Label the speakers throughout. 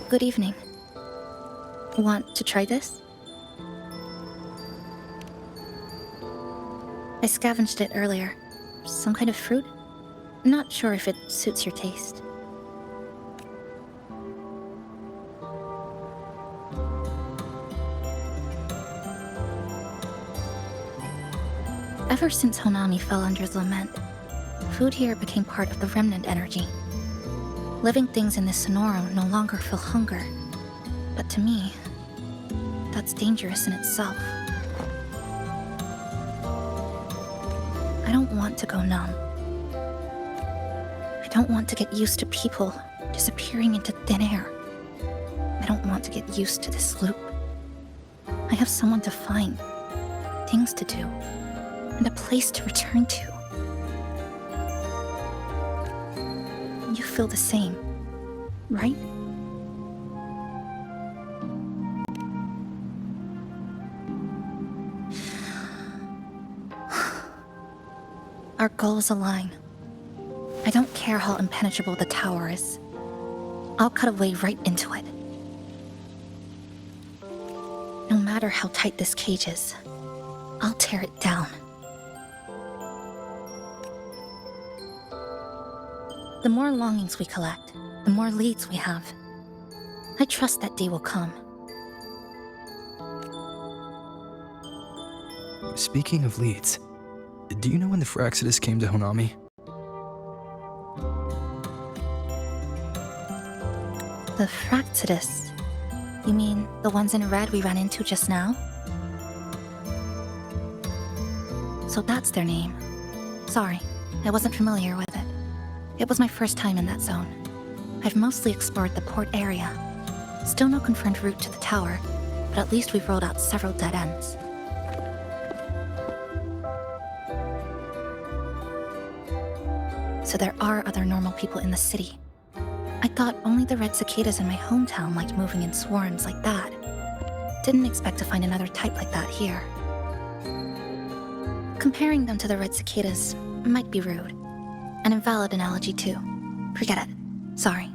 Speaker 1: Good evening. Want to try this? I scavenged it earlier. Some kind of fruit? Not sure if it suits your taste. Ever since Honami fell under the lament, food here became part of the remnant energy. Living things in this Sonoro no longer feel hunger. But to me, that's dangerous in itself. I don't want to go numb. I don't want to get used to people disappearing into thin air. I don't want to get used to this loop. I have someone to find, things to do, and a place to return to. You feel the same, right? Our goals align. I don't care how impenetrable the tower is. I'll cut a way right into it. No matter how tight this cage is, I'll tear it down. The more longings we collect, the more leads we have. I trust that day will come.
Speaker 2: Speaking of leads, do you know when the Fraxidus came to Honami?
Speaker 1: The Fraxidus? You mean the ones in red we ran into just now? So that's their name. Sorry, I wasn't familiar with it. It was my first time in that zone. I've mostly explored the port area. Still no confirmed route to the tower, but at least we've rolled out several dead ends. So there are other normal people in the city. I thought only the red cicadas in my hometown liked moving in swarms like that. Didn't expect to find another type like that here. Comparing them to the red cicadas might be rude. An invalid analogy too. Forget it. Sorry.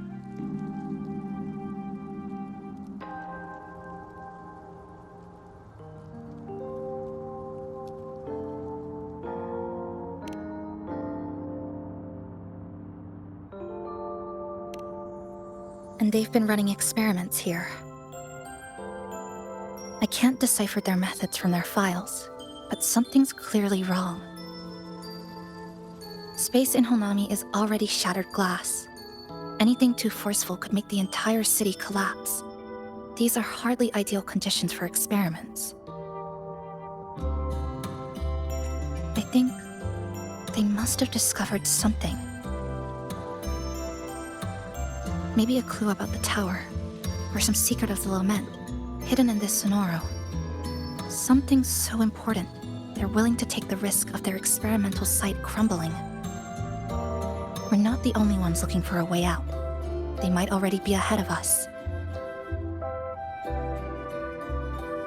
Speaker 1: And they've been running experiments here. I can't decipher their methods from their files, but something's clearly wrong. Space in Honami is already shattered glass. Anything too forceful could make the entire city collapse. These are hardly ideal conditions for experiments. I think they must have discovered something. Maybe a clue about the tower, or some secret of the lament, hidden in this Sonoro. Something so important, they're willing to take the risk of their experimental site crumbling. We're not the only ones looking for a way out. They might already be ahead of us.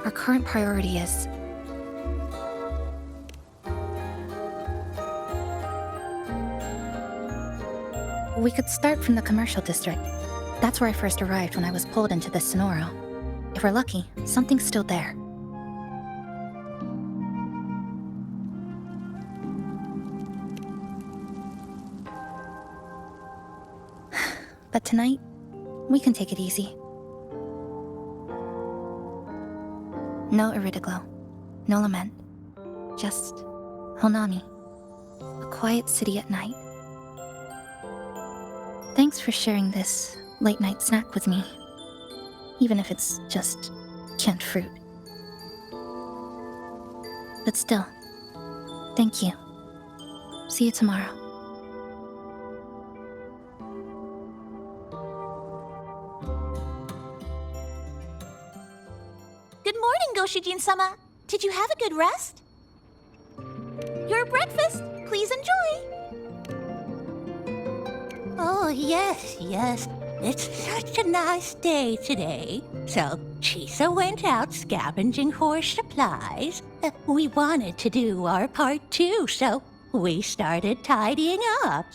Speaker 1: Our current priority is... We could start from the commercial district. That's where I first arrived when I was pulled into this Sonoro. If we're lucky, something's still there. But tonight, we can take it easy. No Iridoglow, no lament. Just Honami. A quiet city at night. Thanks for sharing this late-night snack with me. Even if it's just canned fruit. But still, thank you. See you tomorrow.
Speaker 3: Good morning, Goshijin-sama. Did you have a good rest? Your breakfast, please enjoy.
Speaker 4: Oh, yes. It's such a nice day today. So, Chisa went out scavenging for supplies. We wanted to do our part too, so we started tidying up.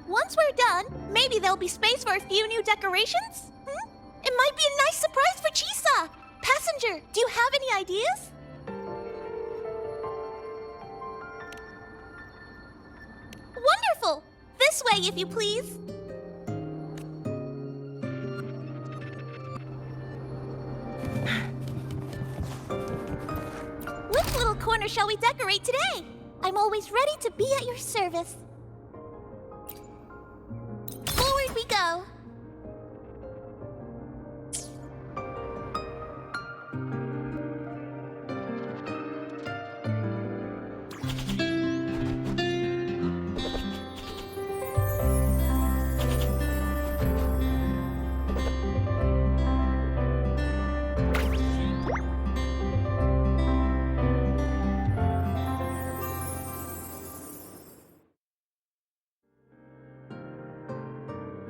Speaker 3: Once we're done, maybe there'll be space for a few new decorations? It might be a nice surprise for Chisa! Passenger, do you have any ideas? Wonderful! This way, if you please. Which little corner shall we decorate today? I'm always ready to be at your service. Forward we go.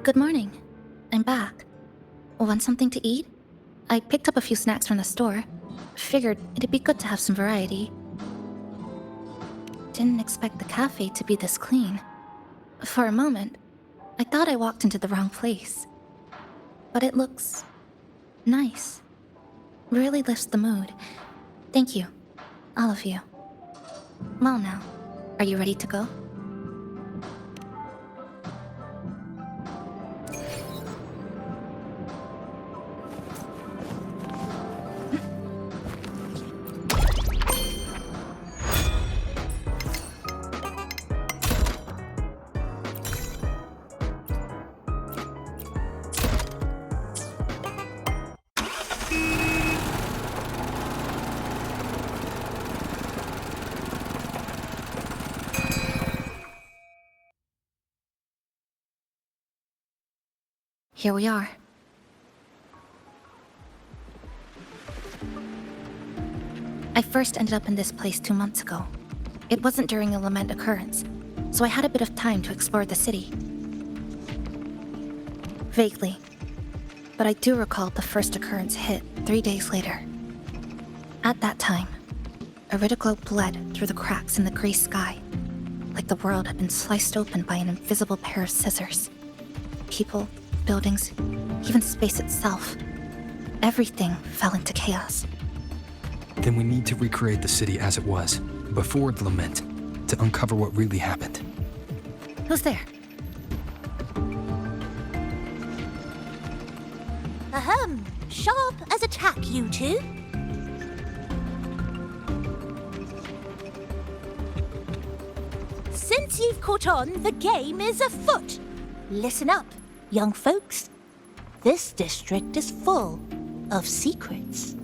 Speaker 1: Good morning. I'm back. Want something to eat? I picked up a few snacks from the store. Figured it'd be good to have some variety. Didn't expect the cafe to be this clean. For a moment, I thought I walked into the wrong place. But it looks nice. Really lifts the mood. Thank you, all of you. Well now, are you ready to go? Here we are. I first ended up in this place 2 months ago. It wasn't during a lament occurrence, so I had a bit of time to explore the city. Vaguely, but I do recall the first occurrence hit 3 days later. At that time, Iridoglow bled through the cracks in the gray sky, like the world had been sliced open by an invisible pair of scissors. People, buildings, even space itself. Everything fell into chaos.
Speaker 2: Then we need to recreate the city as it was, before the lament, to uncover what really happened.
Speaker 1: Who's there?
Speaker 3: Ahem, sharp as a tack, you two. Since you've caught on, the game is afoot. Listen up, young folks. This district is full of secrets.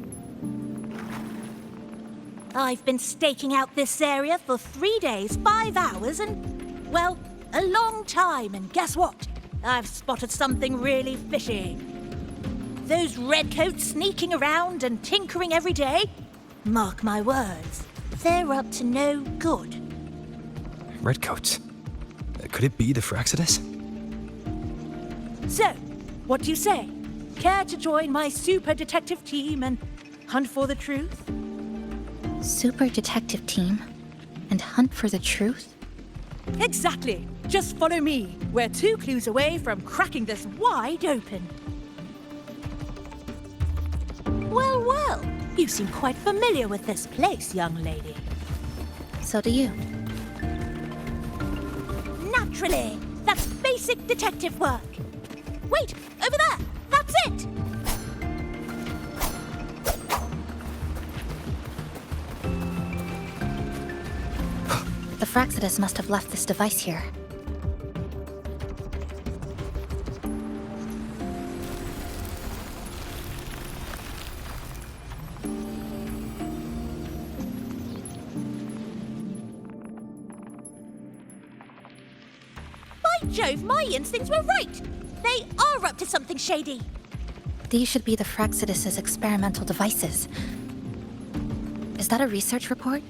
Speaker 3: I've been staking out this area for 3 days, 5 hours, and, well, a long time. And guess what? I've spotted something really fishy. Those redcoats sneaking around and tinkering every day? Mark my words, they're up to no good.
Speaker 2: Redcoats? Could it be the Fraxidus?
Speaker 3: So, what do you say? Care to join my super detective team and hunt for the truth?
Speaker 1: Super detective team? And hunt for the truth?
Speaker 3: Exactly. Just follow me. We're 2 clues away from cracking this wide open. Well, well. You seem quite familiar with this place, young lady.
Speaker 1: So do you.
Speaker 3: Naturally. That's basic detective work. Wait, over there. That's it.
Speaker 1: The Fraxidus must have left this device here.
Speaker 3: By Jove, my instincts were right. They are up to something shady.
Speaker 1: These should be the Fraxidus's experimental devices. Is that a research report?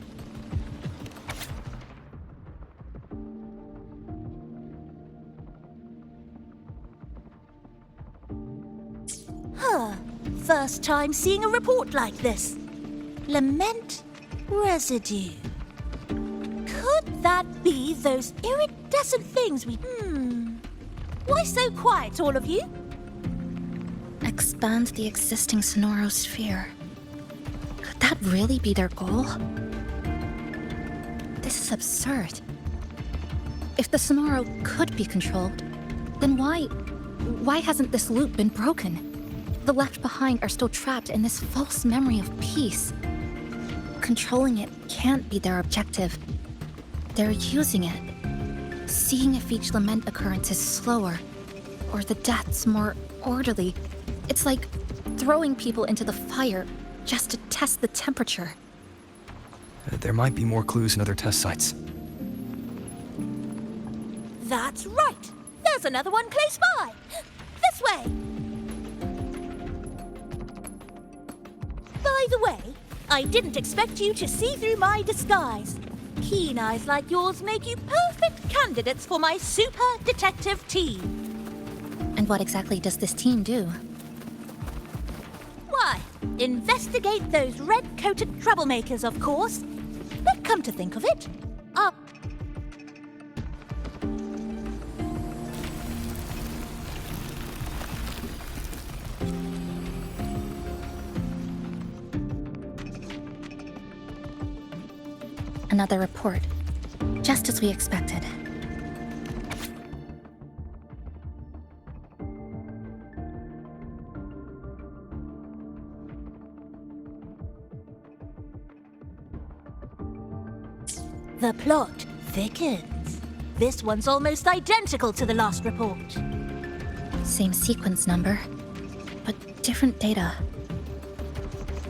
Speaker 3: Huh. First time seeing a report like this. Lament residue. Could that be those iridescent things we... Why so quiet, all of you?
Speaker 1: A expand the existing Sonoro sphere. Could that really be their goal? This is absurd. If the Sonoro could be controlled, then why hasn't this loop been broken? The left behind are still trapped in this false memory of peace. Controlling it can't be their objective. They're using it, seeing if each lament occurrence is slower, or the deaths more orderly. It's like throwing people into the fire just to test the temperature.
Speaker 2: There might be more clues in other test sites.
Speaker 3: That's right! There's another one close by! This way! By the way, I didn't expect you to see through my disguise. Keen eyes like yours make you perfect candidates for my super detective team.
Speaker 1: And what exactly does this team do?
Speaker 3: Why, investigate those red-coated troublemakers, of course. But come to think of it,
Speaker 1: Another report, just as we expected.
Speaker 3: the plot thickens. This one's almost identical to the last report.
Speaker 1: Same sequence number, but different data.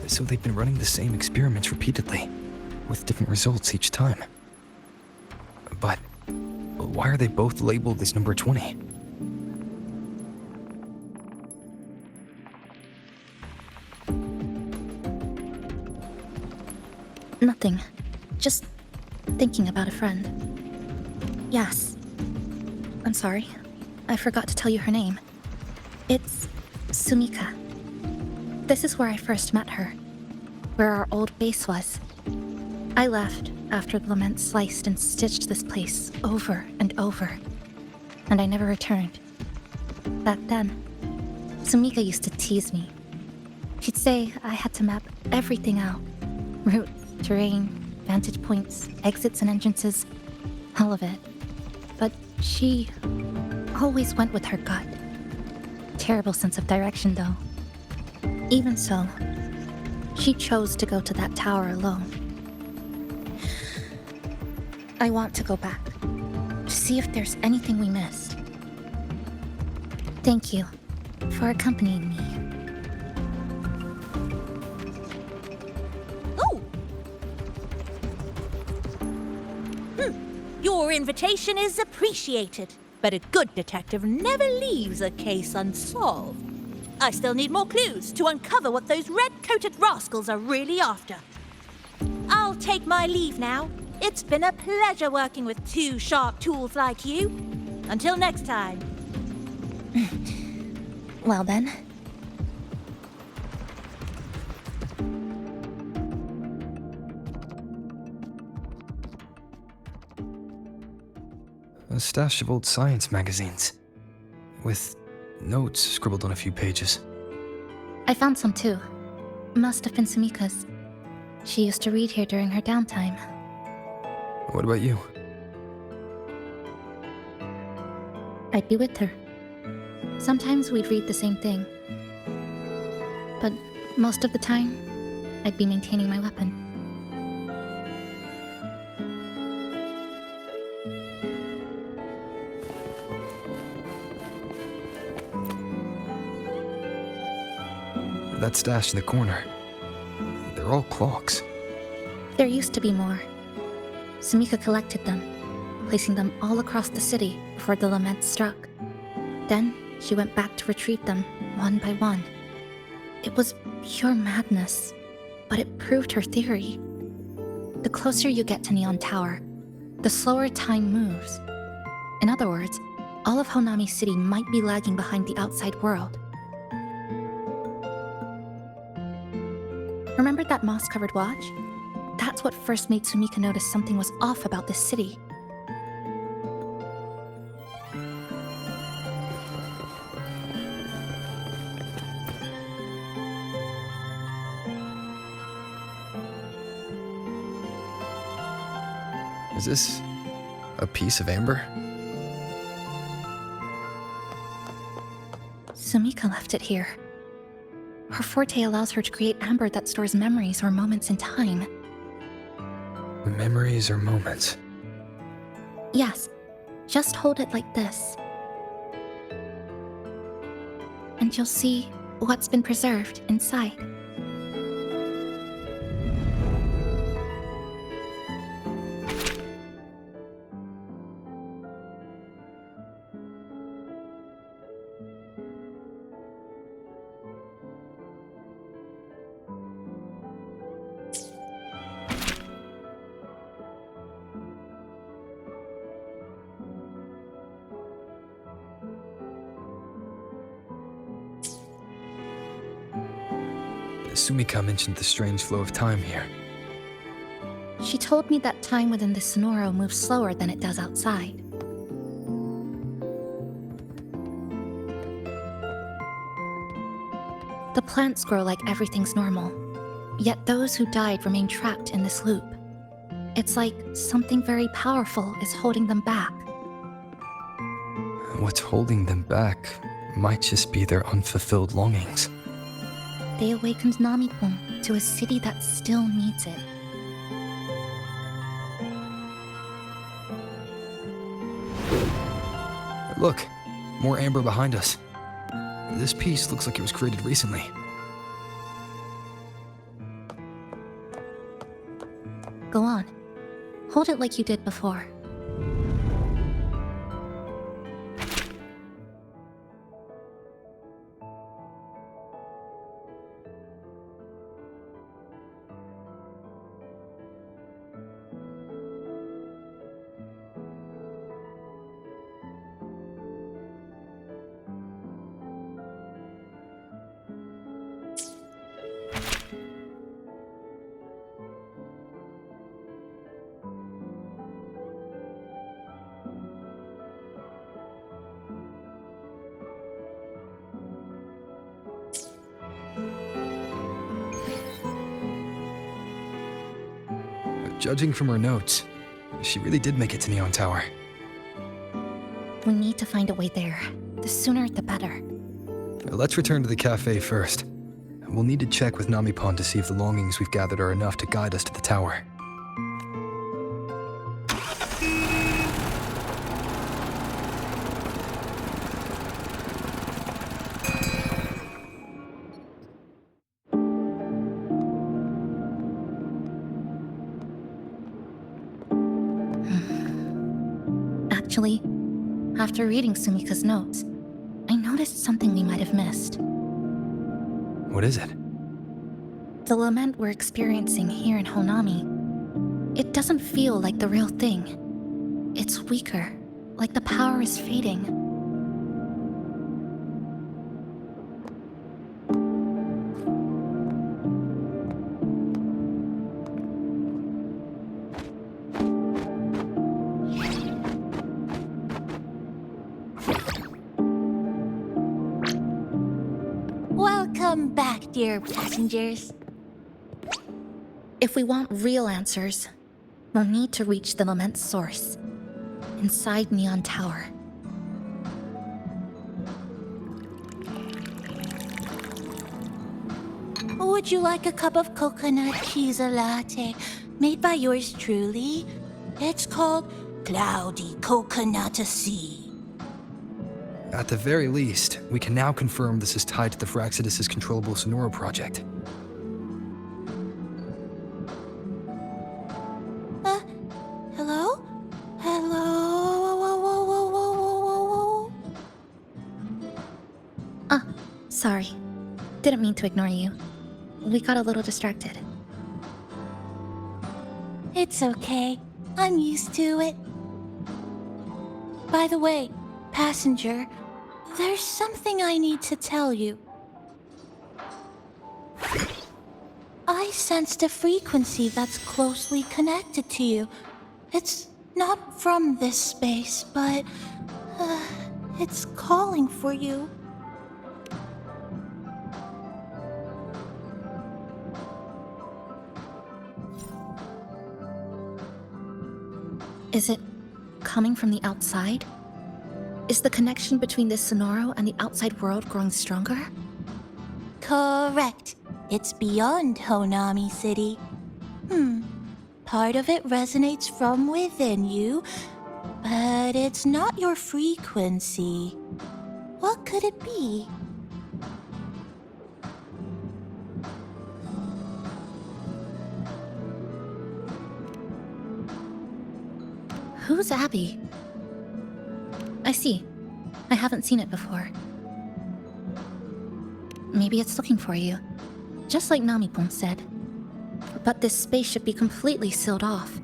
Speaker 2: So they've been running the same experiments repeatedly, with different results each time. But why are they both labeled as number 20?
Speaker 1: Nothing. Just thinking about a friend. Yes. I'm sorry. I forgot to tell you her name. It's Sumika. This is where I first met her, where our old base was. I left after the lament sliced and stitched this place over and over, and I never returned. Back then, Sumika used to tease me. She'd say I had to map everything out. Route, terrain, vantage points, exits and entrances, all of it. But she always went with her gut. Terrible sense of direction, though. Even so, she chose to go to that tower alone. I want to go back, to see if there's anything we missed. Thank you for accompanying me.
Speaker 3: Oh! Your invitation is appreciated, but a good detective never leaves a case unsolved. I still need more clues to uncover what those red-coated rascals are really after. I'll take my leave now. It's been a pleasure working with two sharp tools like you. Until next time.
Speaker 1: Well then.
Speaker 2: A stash of old science magazines, with notes scribbled on a few pages.
Speaker 1: I found some too. Must have been Sumika's. She used to read here during her downtime.
Speaker 2: What about you?
Speaker 1: I'd be with her. Sometimes we'd read the same thing. But most of the time, I'd be maintaining my weapon.
Speaker 2: That stash in the corner. They're all clocks.
Speaker 1: There used to be more. Sumika collected them, placing them all across the city before the lament struck. Then she went back to retrieve them one by one. It was pure madness, but it proved her theory. The closer you get to Neon Tower, the slower time moves. In other words, all of Honami City might be lagging behind the outside world. Remember that moss-covered watch? That's what first made Sumika notice something was off about this city.
Speaker 2: this a piece of amber?
Speaker 1: Sumika left it here. Her forte allows her to create amber that stores memories or moments in time.
Speaker 2: Memories or moments?
Speaker 1: Yes, just hold it like this. And you'll see what's been preserved inside.
Speaker 2: Sumika mentioned the strange flow of time here.
Speaker 1: She told me that time within the Sonoro moves slower than it does outside. The plants grow like everything's normal, yet those who died remain trapped in this loop. It's like something very powerful is holding them back.
Speaker 2: What's holding them back might just be their unfulfilled longings.
Speaker 1: They awakened Namipon to a city that still needs it.
Speaker 2: Look, more amber behind us. This piece looks like it was created recently.
Speaker 1: Go on. Hold it like you did before.
Speaker 2: Judging from her notes, she really did make it to Neon Tower.
Speaker 1: We need to find a way there. The sooner, the better.
Speaker 2: Let's return to the cafe first. We'll need to check with Namipon to see if the longings we've gathered are enough to guide us to the tower.
Speaker 1: Actually, after reading Sumika's notes, I noticed something we might have missed.
Speaker 2: What is it?
Speaker 1: The lament we're experiencing here in Honami. It doesn't feel like the real thing. It's weaker, like the power is fading.
Speaker 4: Welcome back, dear passengers.
Speaker 1: If we want real answers, we'll need to reach the lament's source, inside Neon Tower.
Speaker 4: Would you like a cup of coconut Chisa latte made by yours truly? It's called Cloudy Coconut Sea.
Speaker 2: At the very least, we can now confirm this is tied to the Phraxidus' controllable Sonoro project.
Speaker 4: Hello? Hello?
Speaker 1: Ah, sorry. Didn't mean to ignore you. We got a little distracted.
Speaker 4: It's okay. I'm used to it. By the way, passenger, there's something I need to tell you. I sensed a frequency that's closely connected to you. It's not from this space, but it's calling for you.
Speaker 1: Is it coming from the outside? Is the connection between this Sonoro and the outside world growing stronger?
Speaker 4: Correct. It's beyond Honami City. Part of it resonates from within you, but it's not your frequency. What could it be?
Speaker 1: Who's Abby? I see. I haven't seen it before. Maybe it's looking for you, just like Namipon said. But this space should be completely sealed off.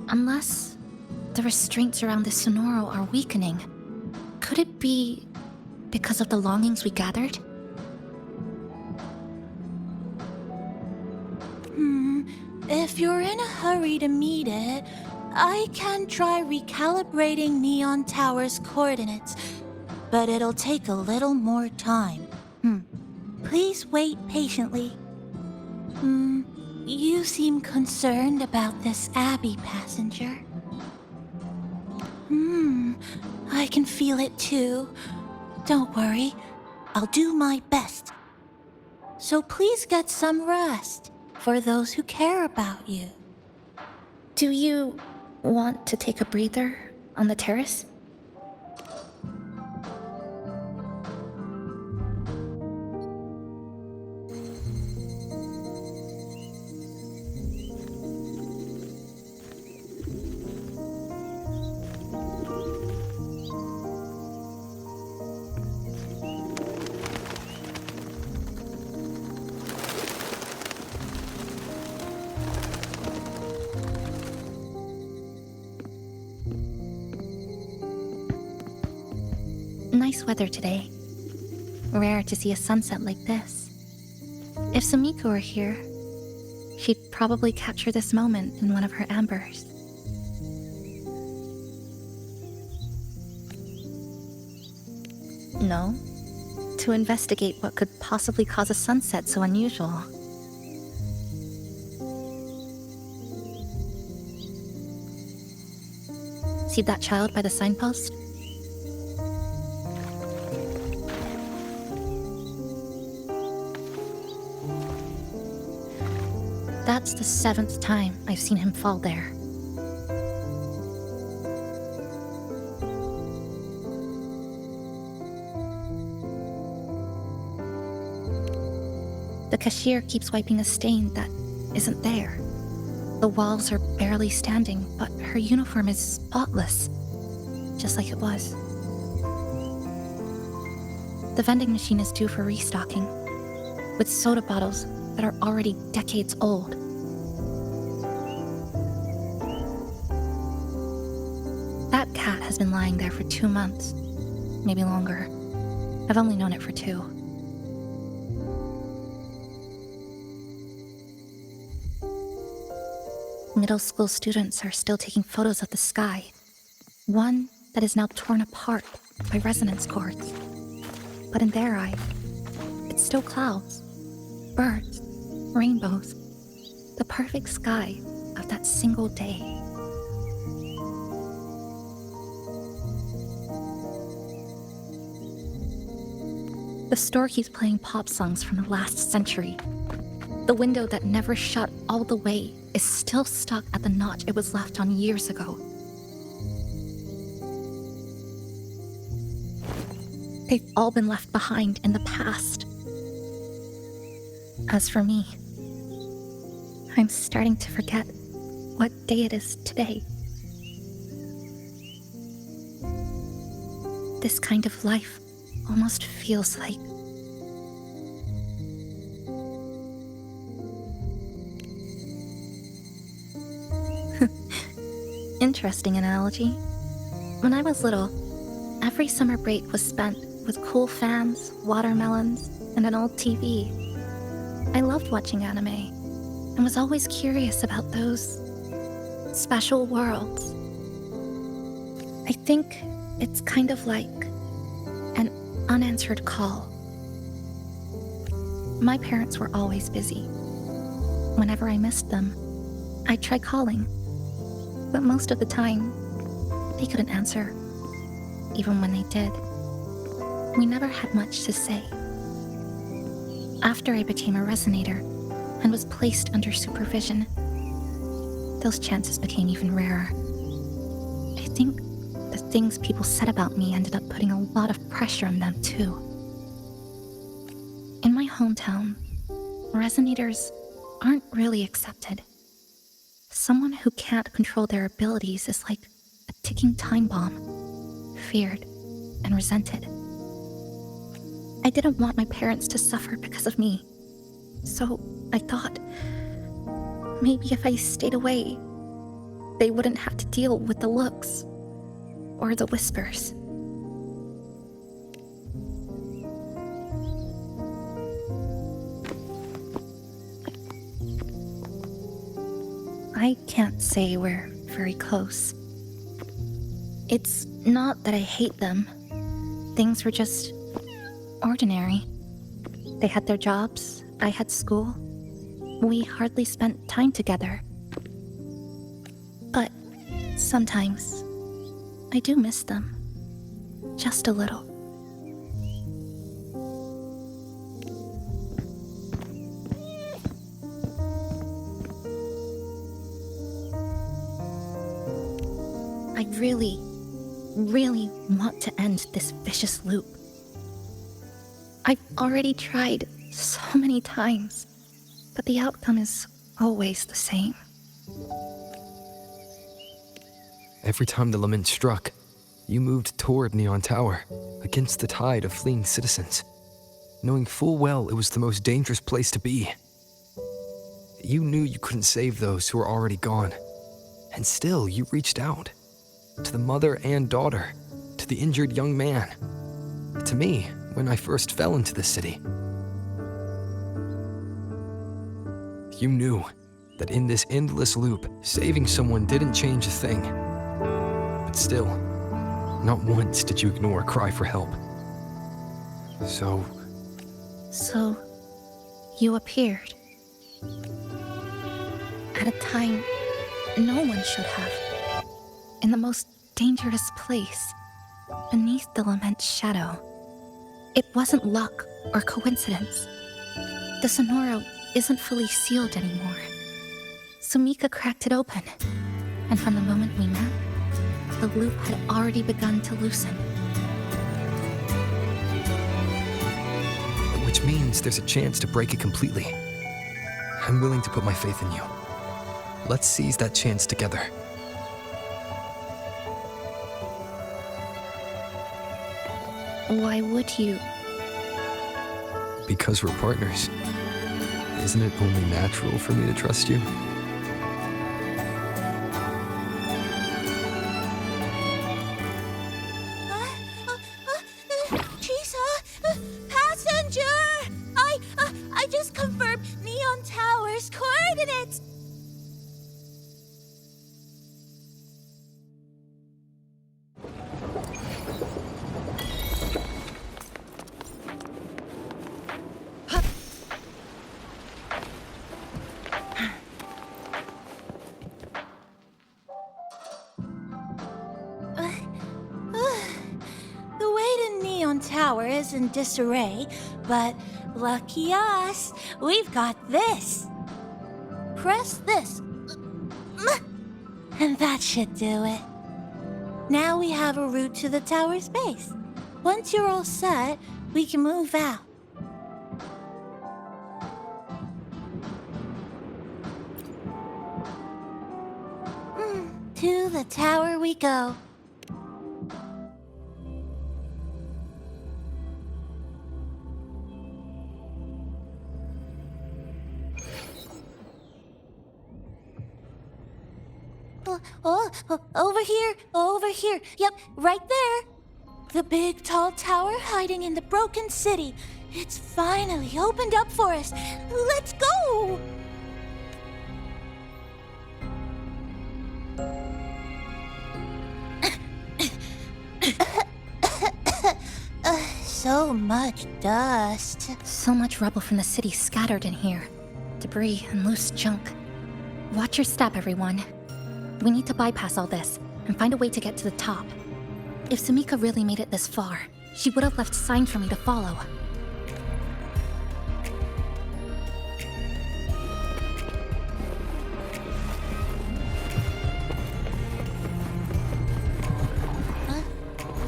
Speaker 1: Unless the restraints around this Sonoro are weakening. Could it be because of the longings we gathered?
Speaker 4: If you're in a hurry to meet it, I can try recalibrating Neon Tower's coordinates, but it'll take a little more time. Please wait patiently. You seem concerned about this Abby passenger. I can feel it too. Don't worry, I'll do my best. So please get some rest for those who care about you.
Speaker 1: Do you want to take a breather on the terrace? Nice weather today. Rare to see a sunset like this. If Sumiko were here, she'd probably capture this moment in one of her ambers. No, to investigate what could possibly cause a sunset so unusual. See that child by the signpost? That's the 7th time I've seen him fall there. The cashier keeps wiping a stain that isn't there. The walls are barely standing, but her uniform is spotless, just like it was. The vending machine is due for restocking, with soda bottles that are already decades old. That cat has been lying there for 2 months, maybe longer. I've only known it for 2. Middle school students are still taking photos of the sky. One that is now torn apart by resonance cords. But in their eye, it's still clouds, birds, rainbows, the perfect sky of that single day. The store keeps playing pop songs from the last century. The window that never shut all the way is still stuck at the notch it was left on years ago. They've all been left behind in the past. As for me, I'm starting to forget what day it is today. This kind of life almost feels like... Interesting analogy. When I was little, every summer break was spent with cool fans, watermelons, and an old TV. I loved watching anime, and was always curious about those special worlds. I think it's kind of like an unanswered call. My parents were always busy. Whenever I missed them, I'd try calling. But most of the time, they couldn't answer, even when they did. We never had much to say. After I became a Resonator and was placed under supervision, those chances became even rarer. I think the things people said about me ended up putting a lot of pressure on them, too. In my hometown, Resonators aren't really accepted. Someone who can't control their abilities is like a ticking time bomb, feared and resented. I didn't want my parents to suffer because of me, so I thought maybe if I stayed away, they wouldn't have to deal with the looks or the whispers. I can't say we're very close. It's not that I hate them. Things were just ordinary. They had their jobs, I had school. We hardly spent time together. But sometimes, I do miss them. Just a little. I really, really want to end this vicious loop. I've already tried so many times, but the outcome is always the same.
Speaker 2: Every time the lament struck, you moved toward Neon Tower, against the tide of fleeing citizens, knowing full well it was the most dangerous place to be. You knew you couldn't save those who were already gone, and still you reached out. To the mother and daughter, to the injured young man, to me when I first fell into the city. You knew that in this endless loop, saving someone didn't change a thing. But still, not once did you ignore a cry for help. So,
Speaker 1: you appeared. At a time no one should have. In the most dangerous place, beneath the lament's shadow. It wasn't luck or coincidence. The Sonoro isn't fully sealed anymore. Sumika cracked it open, and from the moment we met, the loop had already begun to loosen.
Speaker 2: which means there's a chance to break it completely. I'm willing to put my faith in you. Let's seize that chance together.
Speaker 1: Why would you?
Speaker 2: Because we're partners. Isn't it only natural for me to trust you?
Speaker 3: Chisa! Passenger! I just confirmed Neon Tower's coordinates! Tower is in disarray, but lucky us, we've got this. Press this, and that should do it. Now we have a route to the tower's base. Once you're all set, we can move out. To the tower we go. Over here. Yep, right there. The big, tall tower hiding in the broken city. It's finally opened up for us. Let's go! So much dust.
Speaker 1: So much rubble from the city scattered in here. Debris and loose junk. Watch your step, everyone. We need to bypass all this and find a way to get to the top. If Sumika really made it this far, she would have left signs for me to follow.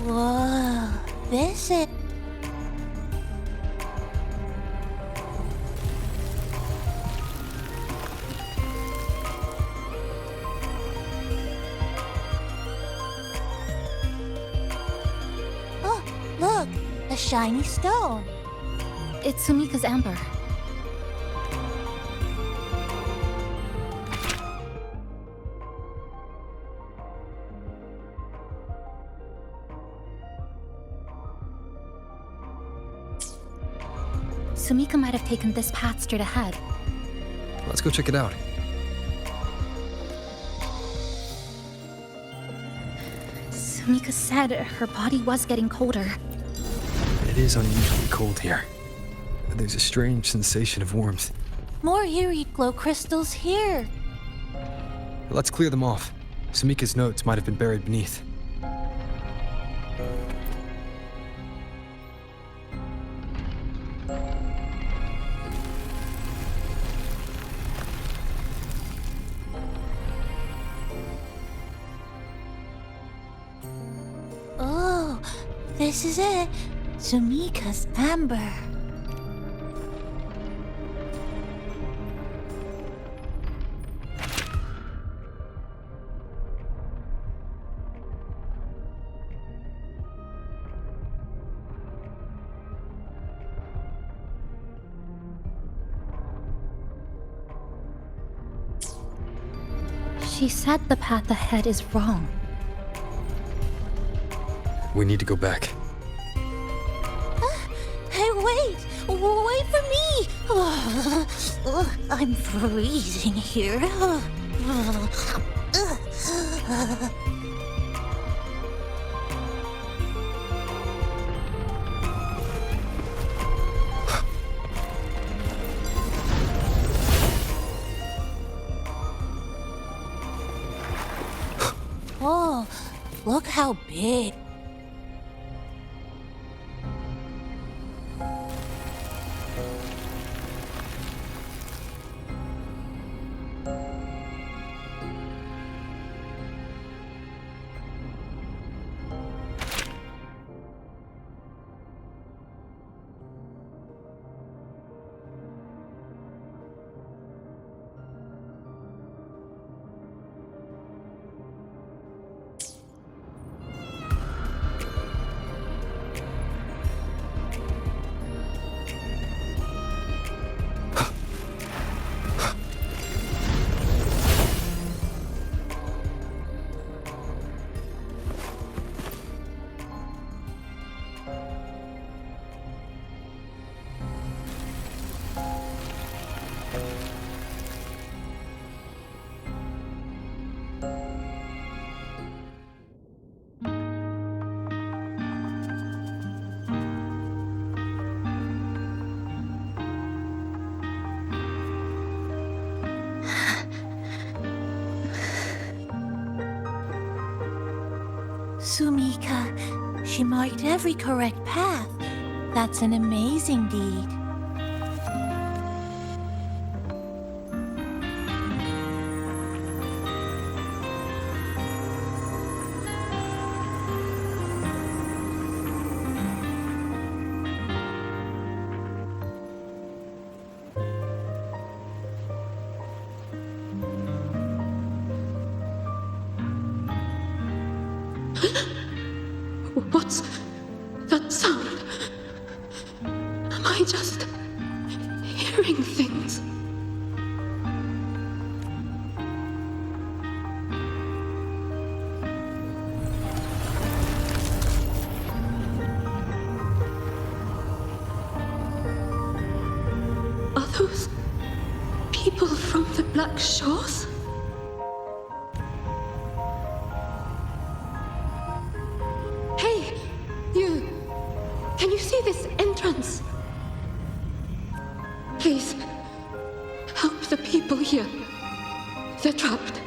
Speaker 4: Whoa, this is... Oh, look, a shiny stone.
Speaker 1: It's Sumika's amber. Sumika might have taken this path straight ahead.
Speaker 2: Let's go check it out.
Speaker 1: Sumika said her body was getting colder.
Speaker 2: It is unusually cold here. There's a strange sensation of warmth.
Speaker 4: More eerie glow crystals here.
Speaker 2: Let's clear them off. Sumika's notes might have been buried beneath.
Speaker 4: Oh, this is it. Sumika's amber.
Speaker 1: She said the path ahead is wrong.
Speaker 2: We need to go back.
Speaker 4: Hey, wait! Wait for me! I'm freezing here. Oh, look how big. Sumika, she marked every correct path. That's an amazing deed.
Speaker 5: What's that sound? Am I just hearing things? Are those people from the Black Shores? Can you see this entrance? Please, help the people here. They're trapped.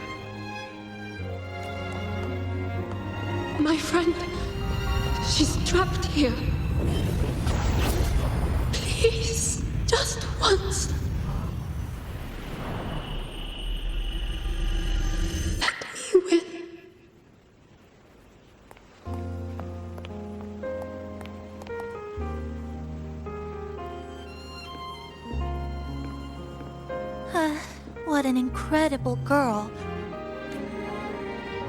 Speaker 5: friend. She's trapped here. Please, just once. Let me win.
Speaker 3: What an incredible girl.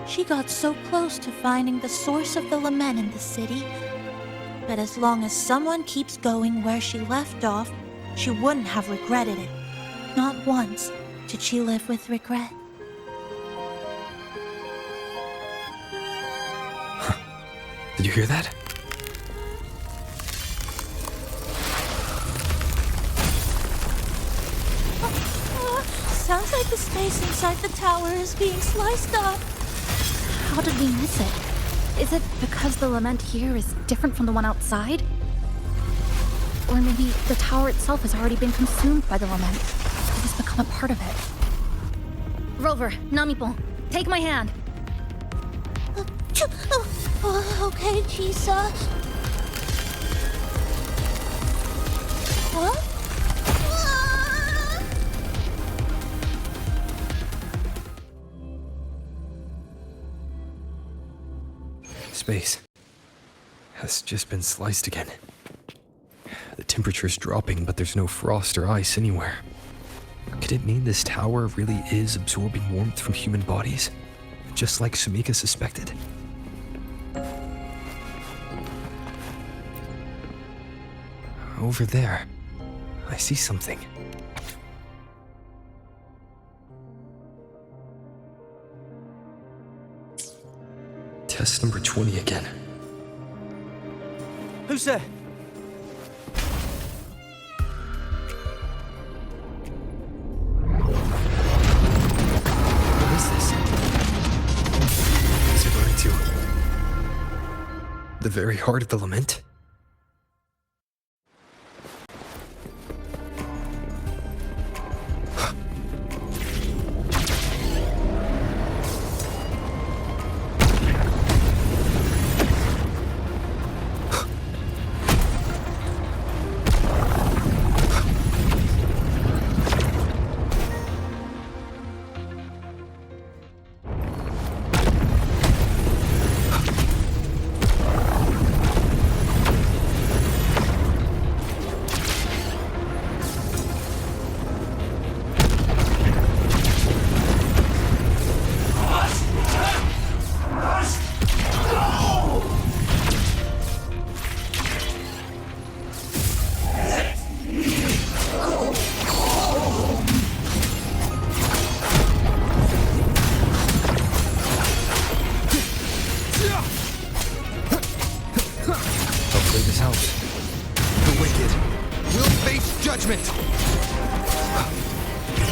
Speaker 3: She got so close to finding the source of the lament in the city. But as long as someone keeps going where she left off, she wouldn't have regretted it. Not once did she live with regret.
Speaker 2: Did you hear that?
Speaker 3: Sounds like the space inside the tower is being sliced up.
Speaker 1: How did we miss it? Is it because the lament here is different from the one outside? Or maybe the tower itself has already been consumed by the lament. It has become a part of it. Rover, Namipon, take my hand.
Speaker 3: Okay, Chisa. Huh?
Speaker 2: Space has just been sliced again. The temperature's dropping, but there's no frost or ice anywhere. Could it mean this tower really is absorbing warmth from human bodies? Just like Sumika suspected? Over there, I see something. Test number 20 again.
Speaker 6: Who's there?
Speaker 2: What is this? Is it going to the very heart of the lament?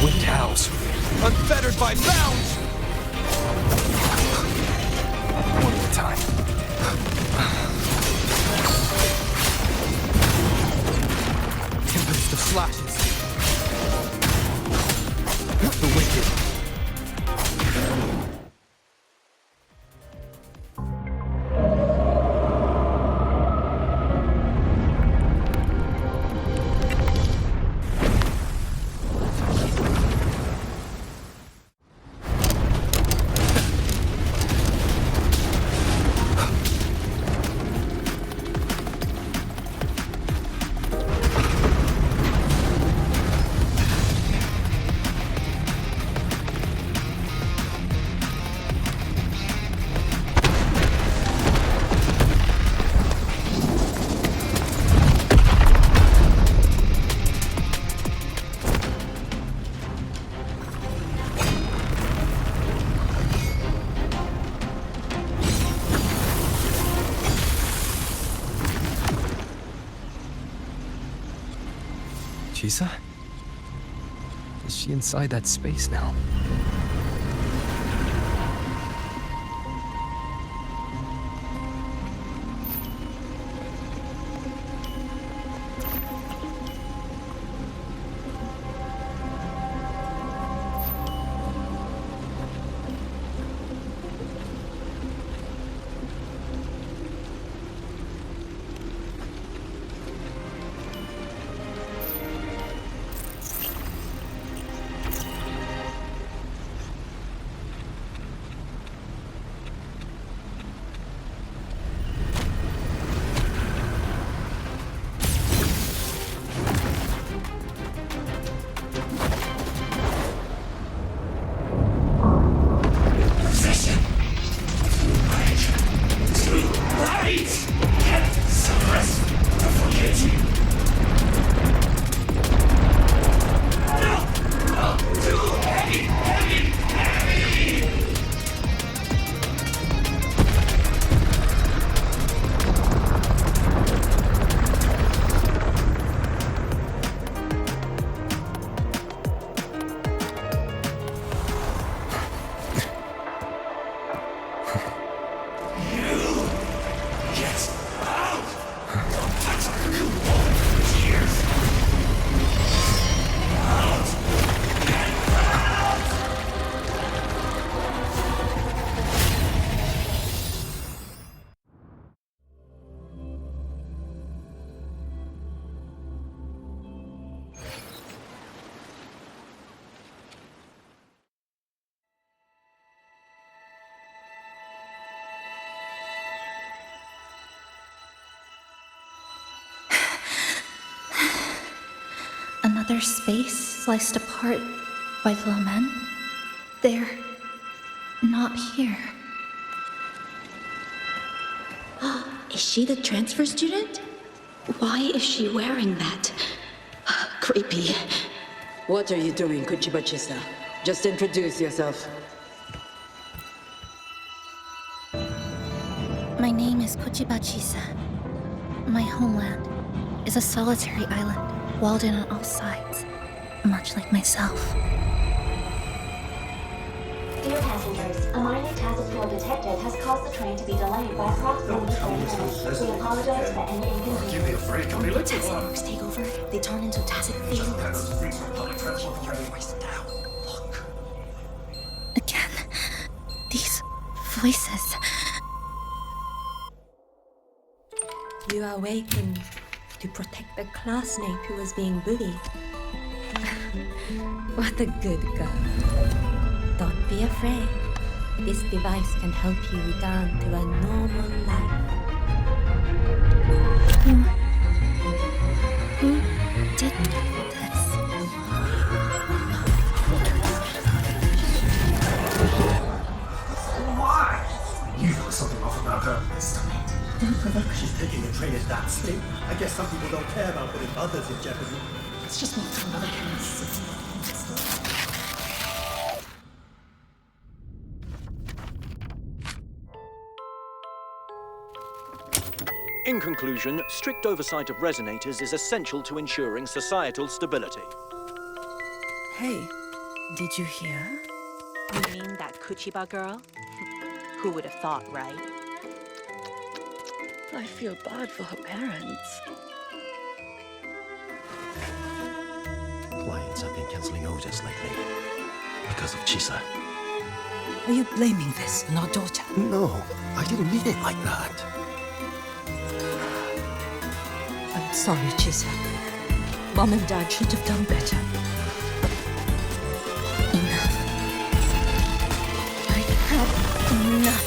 Speaker 2: Wind howls, unfettered by bounds! One more time. Tempest of slashes. The wicked. Chisa? Is she inside that space now?
Speaker 1: Another space sliced apart by the lament. They're not here.
Speaker 5: Is she the transfer student? Why is she wearing that? Creepy.
Speaker 6: What are you doing, Chisa? Just introduce yourself.
Speaker 1: My name is Chisa. My homeland is a solitary island, walled in on all sides, much like myself.
Speaker 7: Dear passengers, a minor task force detected has caused the train to be delayed by approximately 30 minutes. We apologize for any inconvenience.
Speaker 8: Give me a break, I'm elected.
Speaker 1: Task force take over, they turn into tacit fiends. Again, these voices.
Speaker 9: You are awakened to protect the classmate who was being bullied. What a good girl. Don't be afraid. This device can help you return to a normal life.
Speaker 1: Who did this?
Speaker 8: Why? You got something off about her. Stop it. Don't provoke her. She's taking the train at that state. I guess some people don't care about putting others in jeopardy.
Speaker 1: Let's just move to another campus.
Speaker 10: In conclusion, strict oversight of resonators is essential to ensuring societal stability.
Speaker 11: Hey, did you hear?
Speaker 3: You mean that Kuchiba girl? Who would have thought, right?
Speaker 11: I feel bad for her parents.
Speaker 8: Clients have been cancelling orders lately because of Chisa.
Speaker 11: Are you blaming this on our daughter?
Speaker 8: No, I didn't mean it like that.
Speaker 11: I'm sorry, Chisa. Mom and Dad should have done better.
Speaker 1: Enough. I've had enough.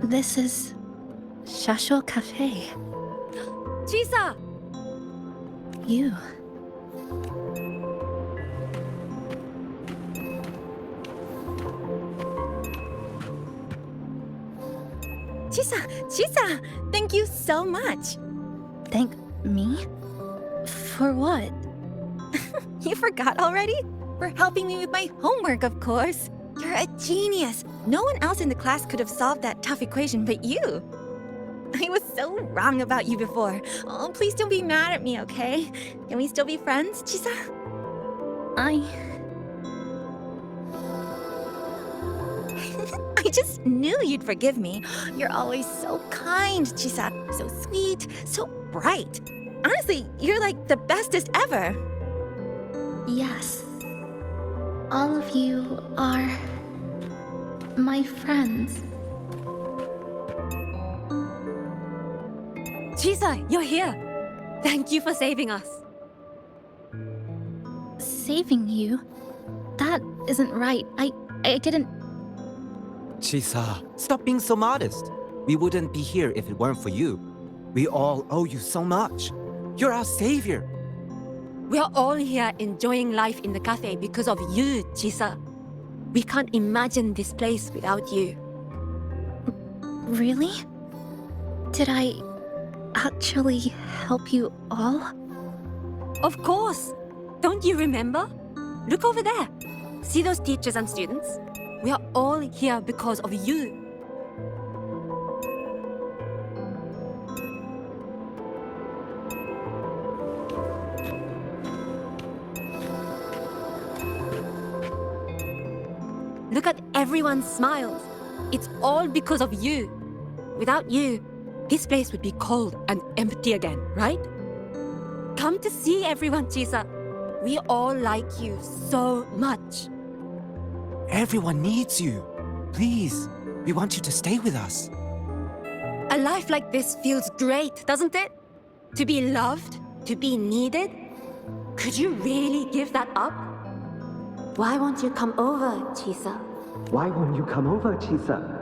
Speaker 1: This is Shasho Cafe.
Speaker 3: Chisa!
Speaker 1: You.
Speaker 3: Chisa! Thank you so much.
Speaker 1: Thank me? For what?
Speaker 3: You forgot already? For helping me with my homework, of course. You're a genius. No one else in the class could have solved that tough equation but you. I was so wrong about you before. Oh, please don't be mad at me, okay? Can we still be friends, Chisa? I just knew you'd forgive me. You're always so kind, Chisa. So sweet, so bright. Honestly, you're like the bestest ever.
Speaker 1: Yes. All of you are my friends.
Speaker 3: Chisa, you're here. Thank you for saving us.
Speaker 1: Saving you? That isn't right. I didn't...
Speaker 12: Chisa, stop being so modest. We wouldn't be here if it weren't for you. We all owe you so much. You're our savior.
Speaker 9: We are all here enjoying life in the cafe because of you, Chisa. We can't imagine this place without you.
Speaker 1: Really? Did I actually help you all?
Speaker 9: Of course! Don't you remember? Look over there. See those teachers and students? We are all here because of you. Look at everyone's smiles. It's all because of you. Without you, this place would be cold and empty again, right? Come to see everyone, Chisa. We all like you so much.
Speaker 12: Everyone needs you. Please, we want you to stay with us.
Speaker 9: A life like this feels great, doesn't it? To be loved, to be needed. Could you really give that up? Why won't you come over, Chisa?
Speaker 13: Why won't you come over, Chisa?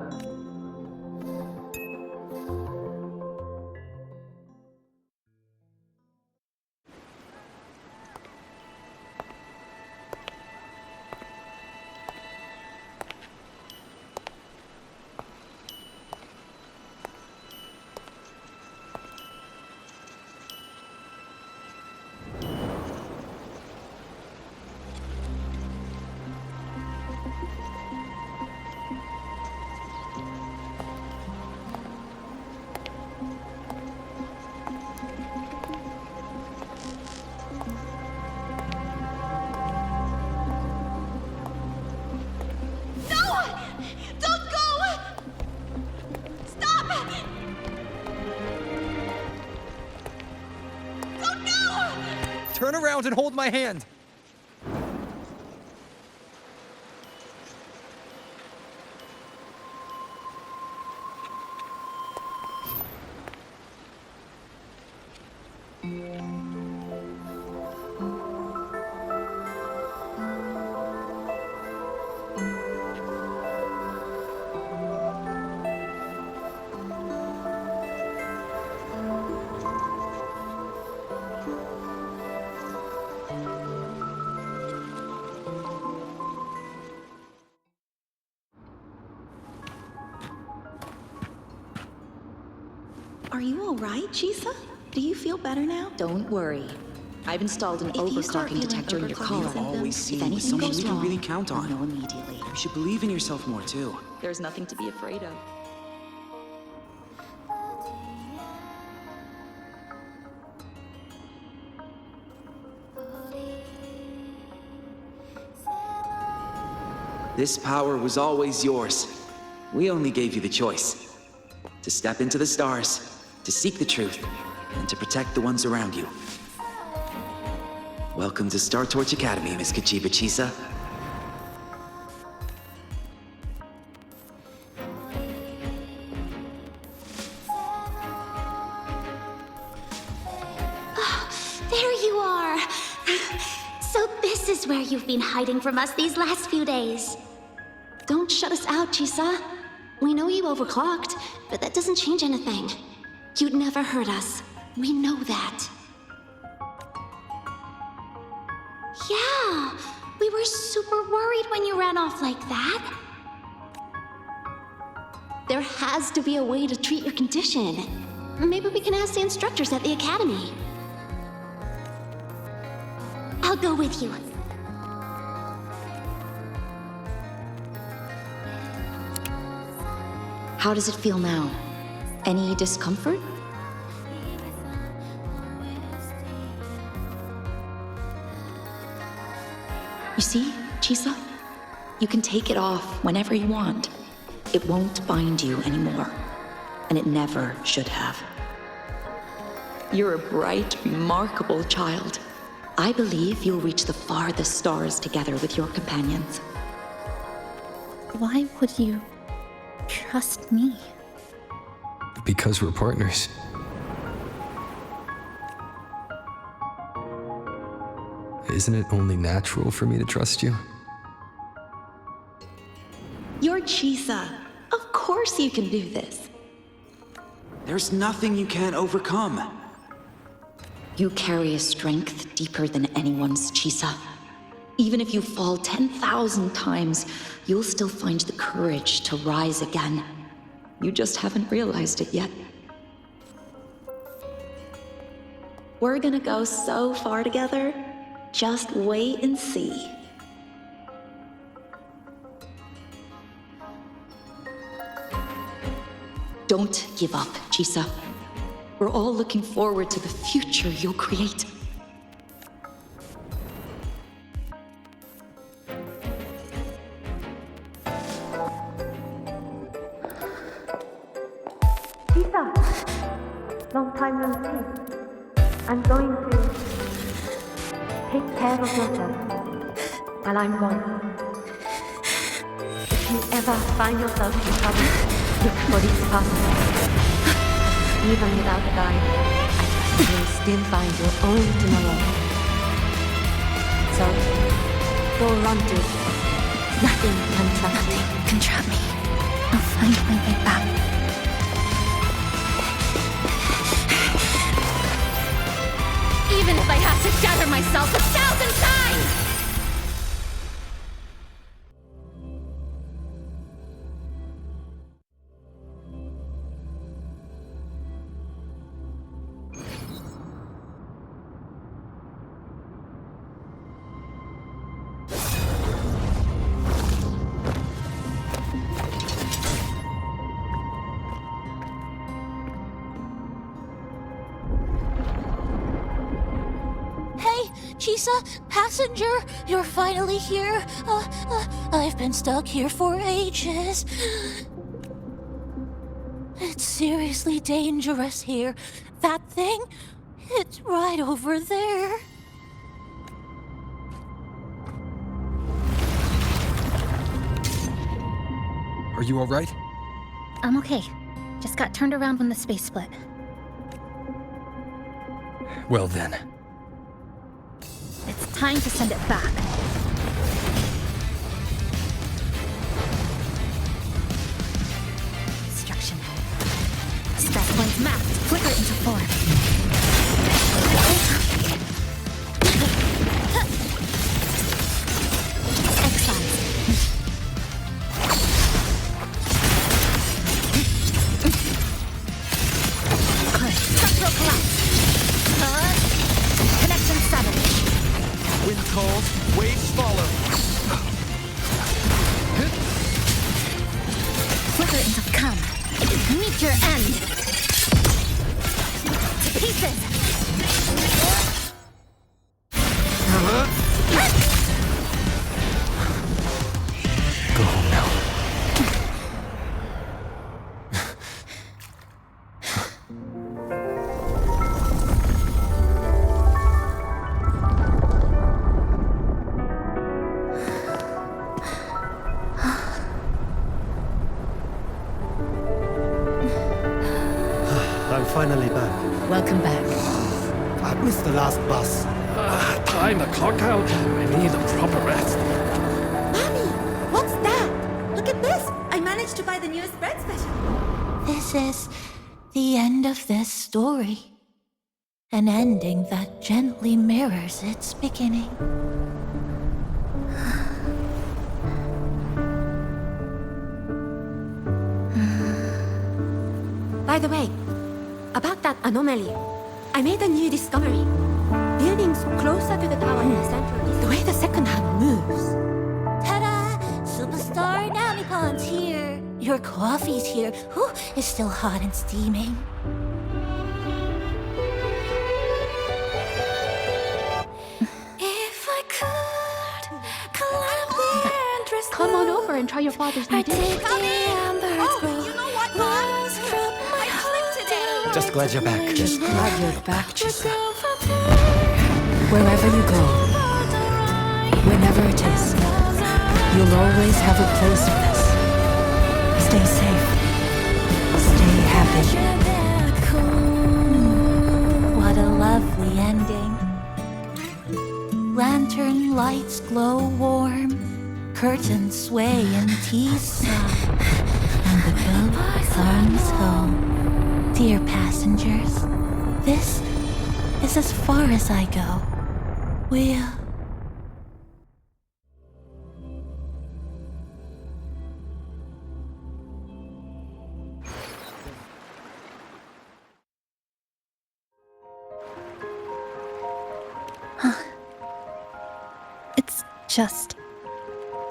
Speaker 2: Turn around and hold my hand!
Speaker 5: Are you alright, Chisa? Do you feel better now? Don't worry. I've installed an overclocking detector in your car.
Speaker 14: Always
Speaker 5: If anything goes
Speaker 14: we can
Speaker 5: wrong,
Speaker 14: really count on.
Speaker 5: you'll know immediately.
Speaker 14: You should believe in yourself more too.
Speaker 5: There's nothing to be afraid of.
Speaker 14: This power was always yours. We only gave you the choice. To step into the stars, to seek the truth, and to protect the ones around you. Welcome to Star Torch Academy, Miss Kachiba Chisa.
Speaker 15: There you are! So this is where you've been hiding from us these last few days.
Speaker 5: Don't shut us out, Chisa. We know you overclocked, but that doesn't change anything. You'd never hurt us. We know that.
Speaker 15: Yeah, we were super worried when you ran off like that.
Speaker 5: There has to be a way to treat your condition. Maybe we can ask the instructors at the academy.
Speaker 15: I'll go with you.
Speaker 5: How does it feel now? Any discomfort? You see, Chisa? You can take it off whenever you want. It won't bind you anymore. And it never should have. You're a bright, remarkable child. I believe you'll reach the farthest stars together with your companions.
Speaker 1: Why would you trust me?
Speaker 2: Because we're partners. Isn't it only natural for me to trust you?
Speaker 5: You're Chisa. Of course you can do this.
Speaker 14: There's nothing you can't overcome.
Speaker 5: You carry a strength deeper than anyone's, Chisa. Even if you fall 10,000 times, you'll still find the courage to rise again. You just haven't realized it yet. We're gonna go so far together. Just wait and see. Don't give up, Chisa. We're all looking forward to the future you'll create.
Speaker 7: Chisa! Long time no see. I'm going to take care of yourself while I'm gone. If you ever find yourself in trouble, look for these passages. Even without a guide, I trust you'll still find your own tomorrow. So, go run to it. Nothing can trap me.
Speaker 1: Nothing can trap me. I'll find my way back.
Speaker 9: Even if I have to shatter myself 1,000 times!
Speaker 3: Chisa, passenger, you're finally here. I've been stuck here for ages. It's seriously dangerous here. That thing, it's right over there.
Speaker 2: Are you all right?
Speaker 1: I'm okay. Just got turned around when the space split.
Speaker 2: Well then.
Speaker 1: It's time to send it back. Destruction. Scrap points mapped. Flicker into form. Exile. Structural collapse. Connection 7.
Speaker 12: Wind calls, waves follow.
Speaker 1: Flicker into come. Meet your end. To pieces.
Speaker 2: Go home now.
Speaker 8: I'm finally back.
Speaker 11: Welcome back.
Speaker 8: I missed the last bus.
Speaker 16: Time to clock out. I need a proper rest.
Speaker 9: Mommy, what's that? Look at this. I managed to buy the newest bread special.
Speaker 3: This is the end of this story. An ending that gently mirrors its beginning.
Speaker 9: By the way, about that anomaly, I made a new discovery. Buildings closer to the tower in the center is the way the second hand moves.
Speaker 3: Ta-da! Superstar Namipon's here. Your coffee's here. Ooh, it's still hot and steaming. If I could climb the entrance.
Speaker 1: Come on over and try your father's new dish.
Speaker 3: Come in! Oh, you know what, Mom? I slipped today.
Speaker 12: Just glad you're back.
Speaker 11: Just glad you're back, Chisa. Wherever you go, whenever it is, you'll always have a place with us. Stay safe. Stay happy.
Speaker 3: What a lovely ending. Lantern lights glow warm, curtains sway in Chisa, and the boat comes home.
Speaker 4: Dear passengers, this is as far as I go.
Speaker 1: It's just...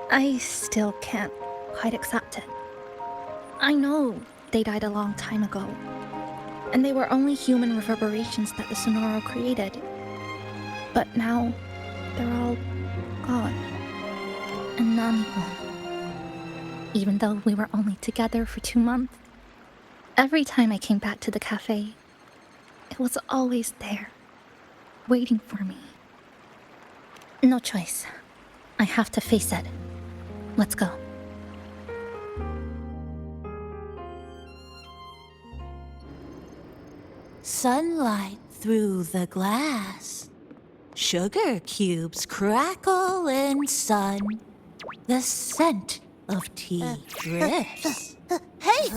Speaker 1: I still can't quite accept it. I know they died a long time ago, and they were only human reverberations that the Sonoro created. But now, they're all gone. And not even. Even though we were only together for 2 months, every time I came back to the cafe, it was always there, waiting for me. No choice. I have to face it. Let's go.
Speaker 4: Sunlight through the glass. Sugar cubes crackle in sun. The scent of tea drifts.
Speaker 3: Hey!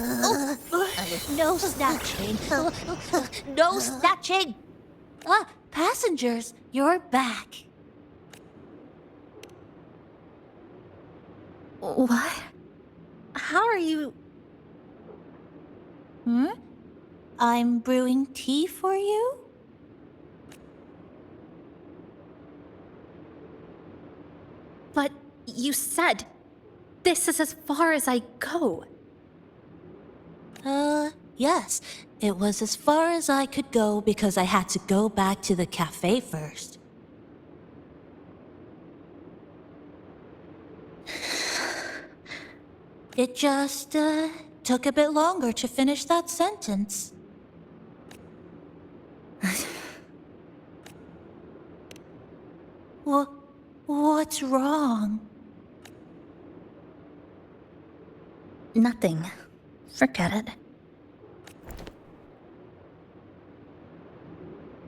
Speaker 3: No snatching! No snatching!
Speaker 4: Passengers, you're back.
Speaker 1: What? How are you...
Speaker 4: I'm brewing tea for you?
Speaker 1: But you said this is as far as I go.
Speaker 4: Yes. It was as far as I could go because I had to go back to the cafe first. It just, took a bit longer to finish that sentence. What's wrong?
Speaker 1: Nothing. Forget it.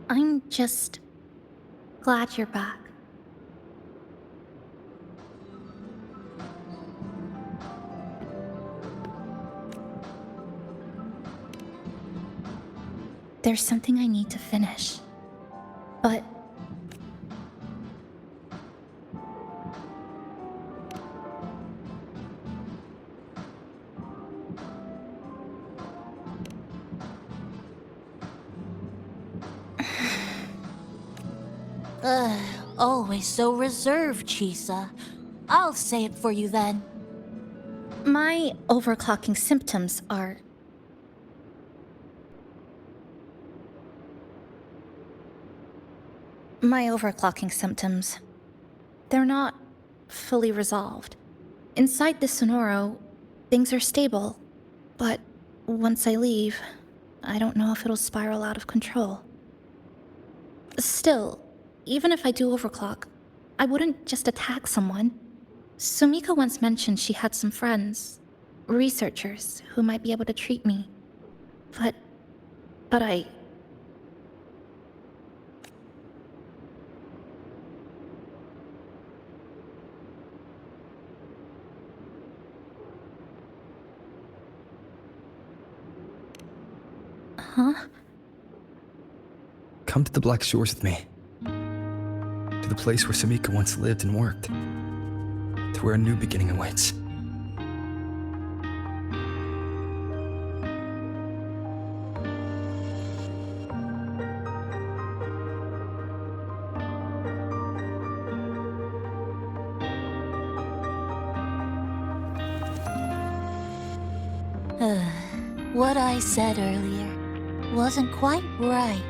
Speaker 1: I'm just glad you're back. There's something I need to finish, but...
Speaker 4: Always so reserved, Chisa. I'll say it for you then.
Speaker 1: My overclocking symptoms are... They're not fully resolved. Inside the Sonoro, things are stable, but once I leave, I don't know if it'll spiral out of control. Still, even if I do overclock, I wouldn't just attack someone. Sumika once mentioned she had some friends, researchers, who might be able to treat me. But I... Huh?
Speaker 2: Come to the Black Shores with me. To the place where Sumika once lived and worked. To where a new beginning awaits.
Speaker 4: What I said earlier wasn't quite right.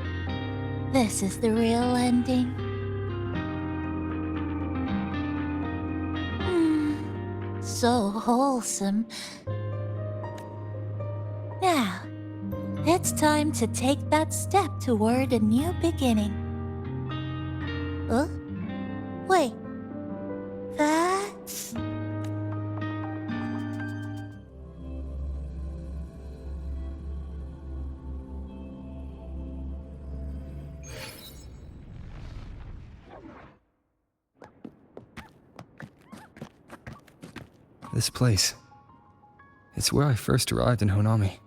Speaker 4: This is the real ending. So wholesome. Now, it's time to take that step toward a new beginning. Wait. That's...
Speaker 2: This place. It's where I first arrived in Honami.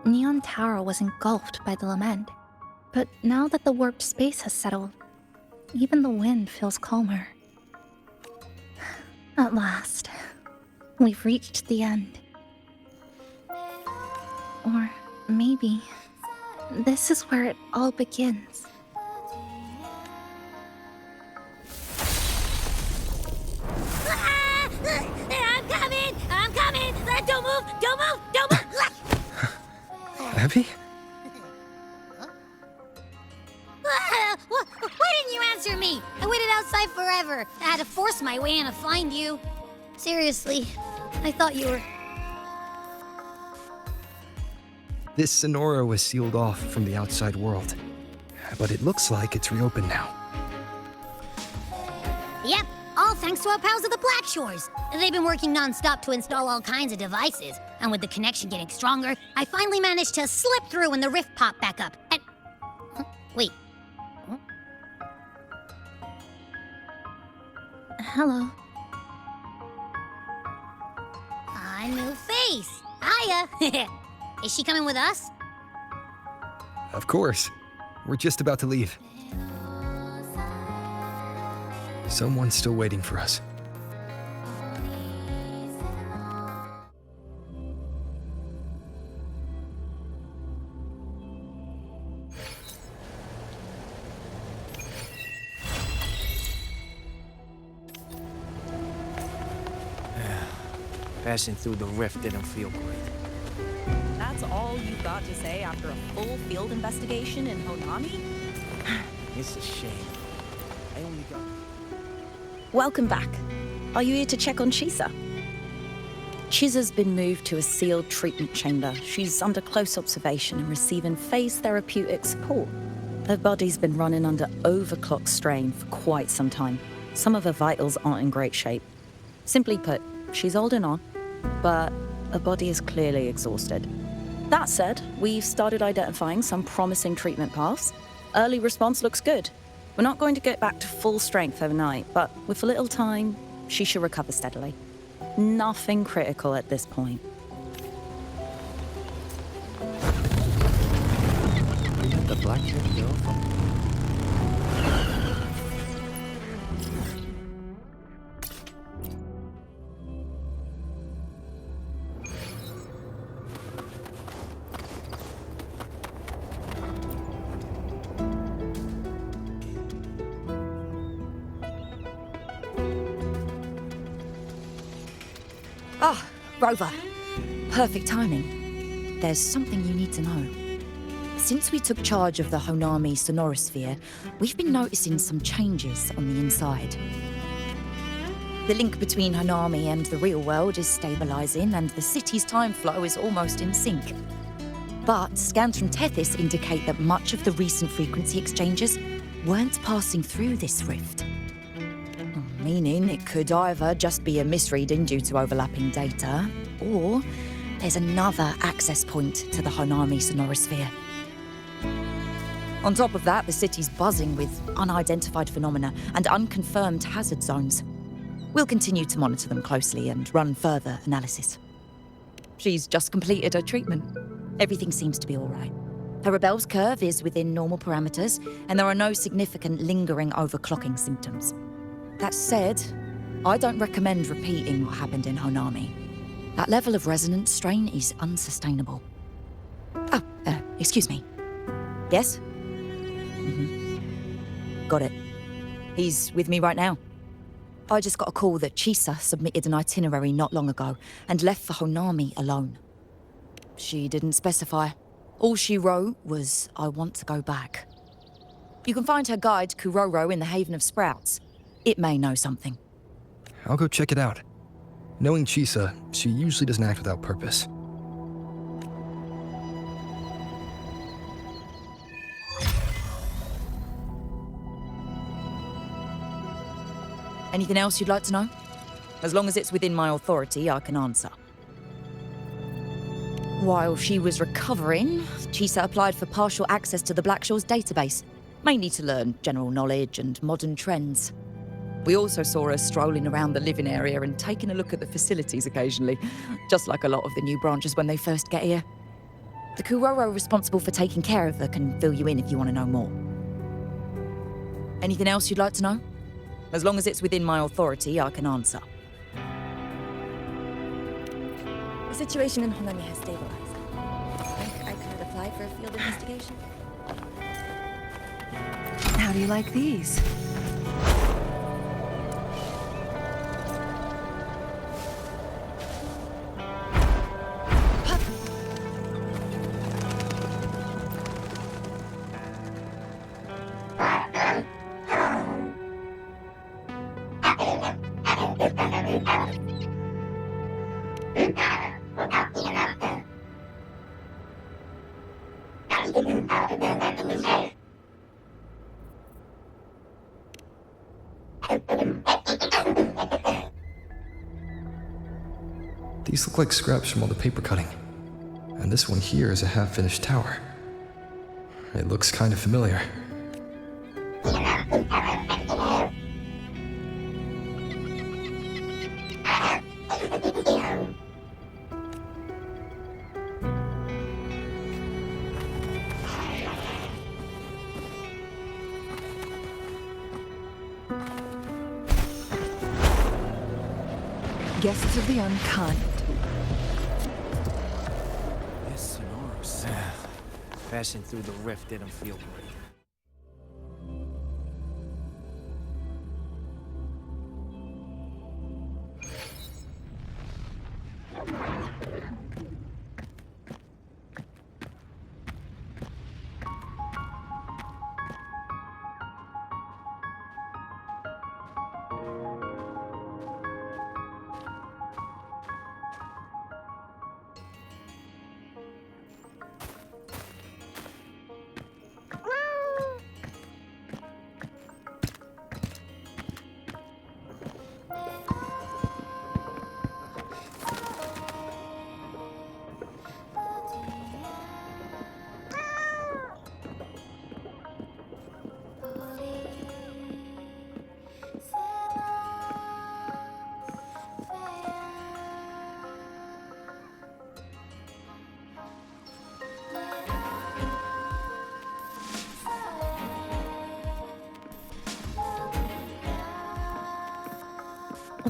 Speaker 1: Neon Tower was engulfed by the lament. But now that the warped space has settled, even the wind feels calmer. At last, we've reached the end. Or maybe this is where it all begins.
Speaker 3: I'm coming! Don't move!
Speaker 2: Abby?
Speaker 17: Why didn't you answer me? I waited outside forever. I had to force my way in to find you. Seriously, I thought you were...
Speaker 2: This Sonora was sealed off from the outside world, but it looks like it's reopened now.
Speaker 17: Yep, all thanks to our pals at the Black Shores. They've been working non-stop to install all kinds of devices, and with the connection getting stronger, I finally managed to slip through when the rift popped back up. And... Wait.
Speaker 1: Hello.
Speaker 17: A new face. Hiya. Is she coming with us?
Speaker 2: Of course. We're just about to leave. Someone's still waiting for us.
Speaker 18: Passing through the rift didn't feel great.
Speaker 19: That's all you've got to say after a full field investigation in Honami?
Speaker 18: It's a shame. I only got...
Speaker 19: Welcome back. Are you here to check on Chisa? Chisa's been moved to a sealed treatment chamber. She's under close observation and receiving phase therapeutic support. Her body's been running under overclock strain for quite some time. Some of her vitals aren't in great shape. Simply put, she's holding on, but her body is clearly exhausted. That said, we've started identifying some promising treatment paths. Early response looks good. We're not going to get back to full strength overnight, but with a little time, she should recover steadily. Nothing critical at this point.
Speaker 18: The black-haired girl from...
Speaker 19: Ah, Rover. Perfect timing. There's something you need to know. Since we took charge of the Honami Sonorosphere, we've been noticing some changes on the inside. The link between Honami and the real world is stabilizing, and the city's time flow is almost in sync. But scans from Tethys indicate that much of the recent frequency exchanges weren't passing through this rift. Meaning it could either just be a misreading due to overlapping data, or there's another access point to the Honami Sonorosphere. On top of that, the city's buzzing with unidentified phenomena and unconfirmed hazard zones. We'll continue to monitor them closely and run further analysis. She's just completed her treatment. Everything seems to be all right. Her rebel's curve is within normal parameters, and there are no significant lingering overclocking symptoms. That said, I don't recommend repeating what happened in Honami. That level of resonance strain is unsustainable. Oh, excuse me. Yes? Got it. He's with me right now. I just got a call that Chisa submitted an itinerary not long ago and left for Honami alone. She didn't specify. All she wrote was, "I want to go back." You can find her guide, Kuroro, in the Haven of Sprouts. It may know something.
Speaker 2: I'll go check it out. Knowing Chisa, she usually doesn't act without purpose.
Speaker 19: Anything else you'd like to know? As long as it's within my authority, I can answer. While she was recovering, Chisa applied for partial access to the Black Shores database, mainly to learn general knowledge and modern trends. We also saw her strolling around the living area and taking a look at the facilities occasionally, just like a lot of the new branches when they first get here. The Kuroro responsible for taking care of her can fill you in if you want to know more. Anything else you'd like to know? As long as it's within my authority, I can answer.
Speaker 11: The situation in Honami has stabilized. I could apply for a field investigation.
Speaker 20: How do you like these?
Speaker 2: These look like scraps from all the paper cutting. And this one here is a half-finished tower. It looks kind of familiar.
Speaker 20: Guests of the unkind.
Speaker 18: This Sonoros. Passing through the rift didn't feel great.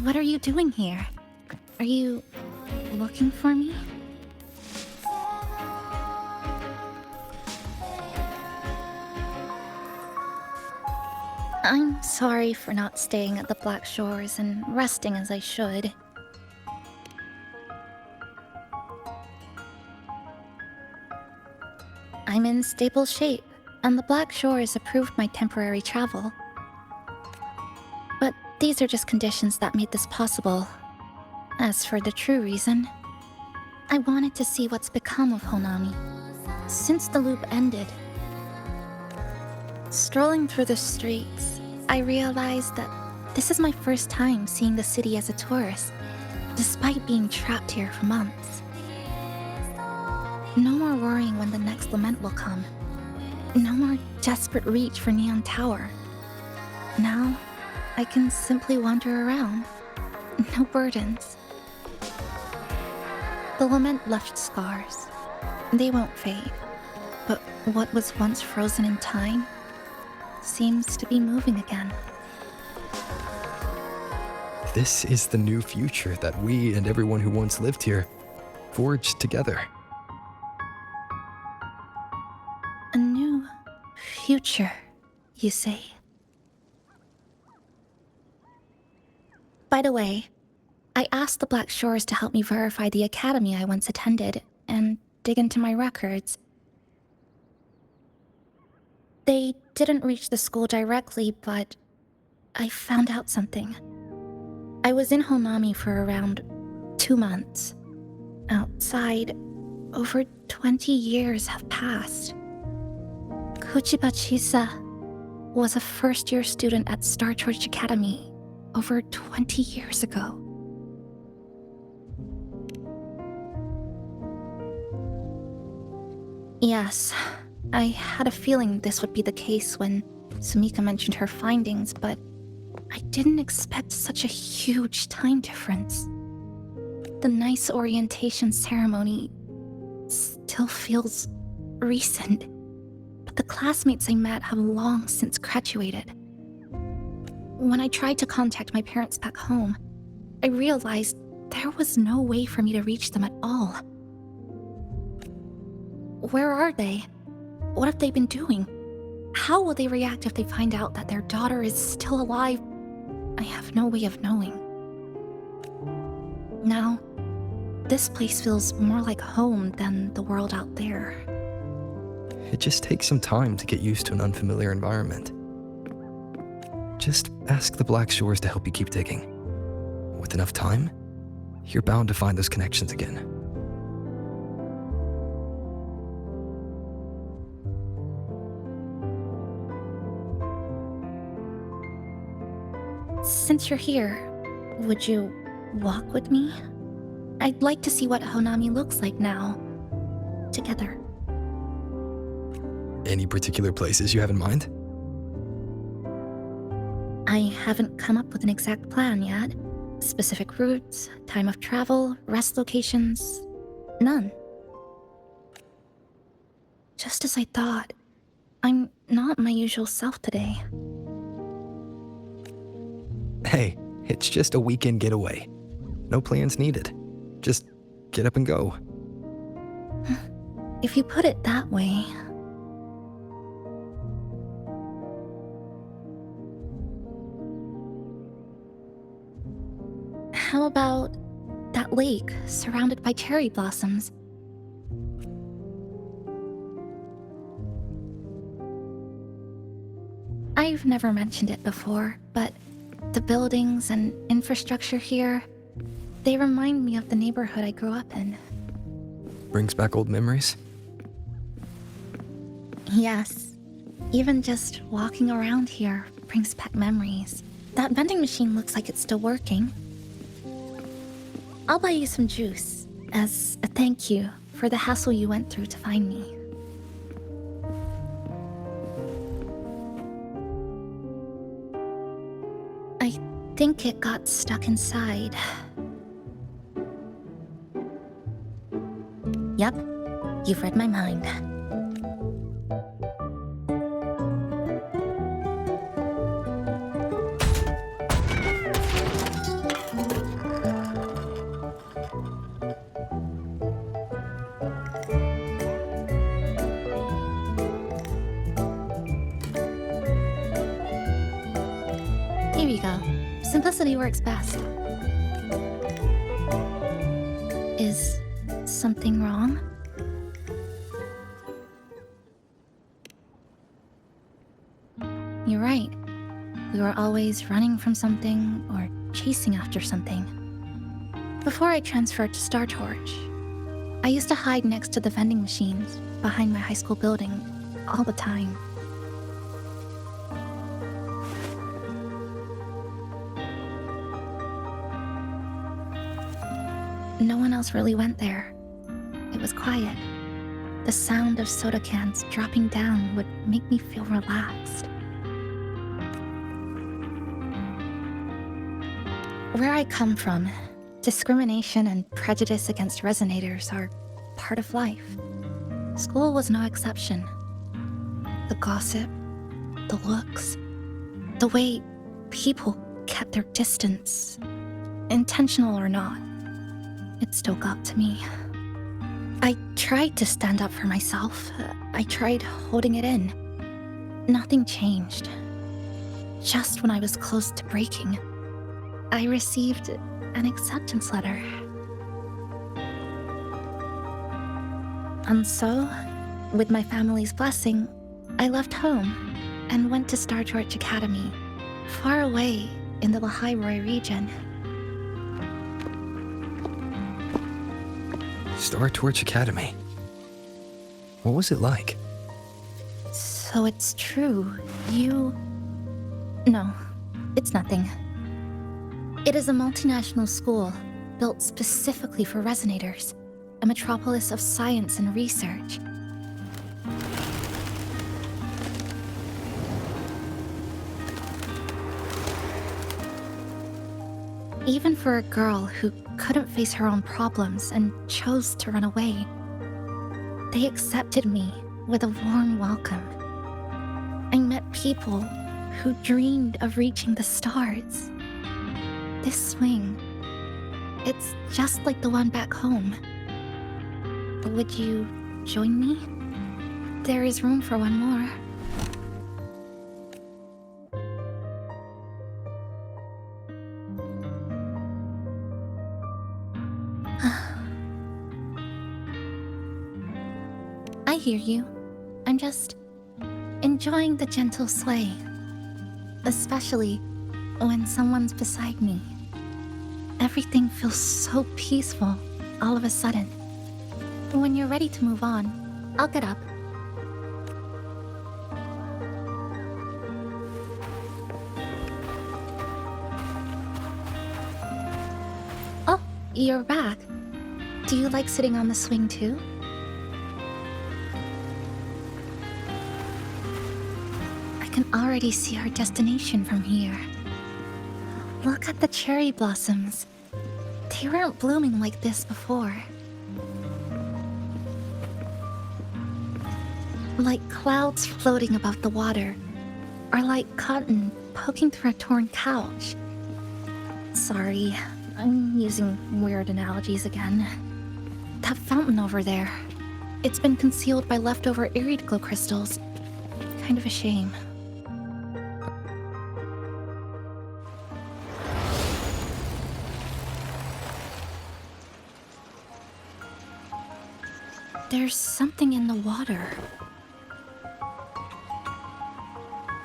Speaker 1: What are you doing here? Are you looking for me? I'm sorry for not staying at the Black Shores and resting as I should. I'm in stable shape, and the Black Shores approved my temporary travel. But these are just conditions that made this possible. As for the true reason, I wanted to see what's become of Honami since the loop ended. Strolling through the streets, I realized that this is my first time seeing the city as a tourist, despite being trapped here for months. No more worrying when the next lament will come. No more desperate reach for Neon Tower. Now, I can simply wander around. No burdens. The lament left scars. They won't fade. But what was once frozen in time seems to be moving again.
Speaker 2: This is the new future that we and everyone who once lived here forged together.
Speaker 1: A new future, you say? By the way, I asked the Black Shores to help me verify the academy I once attended and dig into my records. They didn't reach the school directly, but I found out something. I was in Honami for around 2 months. Outside, over 20 years have passed. Kuchiba Chisa was a first-year student at Star Church Academy over 20 years ago. Yes, I had a feeling this would be the case when Sumika mentioned her findings, but I didn't expect such a huge time difference. The nice orientation ceremony still still feels recent, but the classmates I met have long since graduated. When I tried to contact my parents back home, I realized there was no way for me to reach them at all. Where are they? What have they been doing? How will they react if they find out that their daughter is still alive? I have no way of knowing. Now, this place feels more like home than the world out there.
Speaker 2: It just takes some time to get used to an unfamiliar environment. Just ask the Black Shores to help you keep digging. With enough time, you're bound to find those connections again.
Speaker 1: Since you're here, would you walk with me? I'd like to see what Honami looks like now. Together.
Speaker 2: Any particular places you have in mind?
Speaker 1: I haven't come up with an exact plan yet. Specific routes, time of travel, rest locations, none. Just as I thought, I'm not my usual self today.
Speaker 2: Hey, it's just a weekend getaway. No plans needed. Just get up and go.
Speaker 1: If you put it that way... How about that lake surrounded by cherry blossoms? I've never mentioned it before, but the buildings and infrastructure here, they remind me of the neighborhood I grew up in.
Speaker 2: Brings back old memories?
Speaker 1: Yes. Even just walking around here brings back memories. That vending machine looks like it's still working. I'll buy you some juice as a thank you for the hassle you went through to find me. I think it got stuck inside. Yep, you've read my mind. Here you go. Simplicity works best. Is something wrong? You're right. We were always running from something or chasing after something. Before I transferred to Star Torch, I used to hide next to the vending machines behind my high school building all the time. No one else really went there. It was quiet. The sound of soda cans dropping down would make me feel relaxed. Where I come from, discrimination and prejudice against Resonators are part of life. School was no exception. The gossip, the looks, the way people kept their distance, intentional or not, it still got to me. I tried to stand up for myself. I tried holding it in. Nothing changed. Just when I was close to breaking, I received an acceptance letter. And so, with my family's blessing, I left home and went to Star Torch Academy, far away in the Lahairoi region.
Speaker 2: Star Torch Academy. What was it like?
Speaker 1: So it's true, No, it's nothing. It is a multinational school built specifically for Resonators, a metropolis of science and research. Even for a girl who couldn't face her own problems and chose to run away, They accepted me with a warm welcome. I met people who dreamed of reaching the stars. This swing, it's just like the one back home. Would you join me? There is room for one more. I hear you. I'm just enjoying the gentle sway. Especially when someone's beside me. Everything feels so peaceful all of a sudden. When you're ready to move on, I'll get up. Oh, you're back. Do you like sitting on the swing too? I can already see our destination from here. Look at the cherry blossoms. They weren't blooming like this before. Like clouds floating above the water, or like cotton poking through a torn couch. Sorry, I'm using weird analogies again. That fountain over there, it's been concealed by leftover irid glow crystals. Kind of a shame. There's something in the water.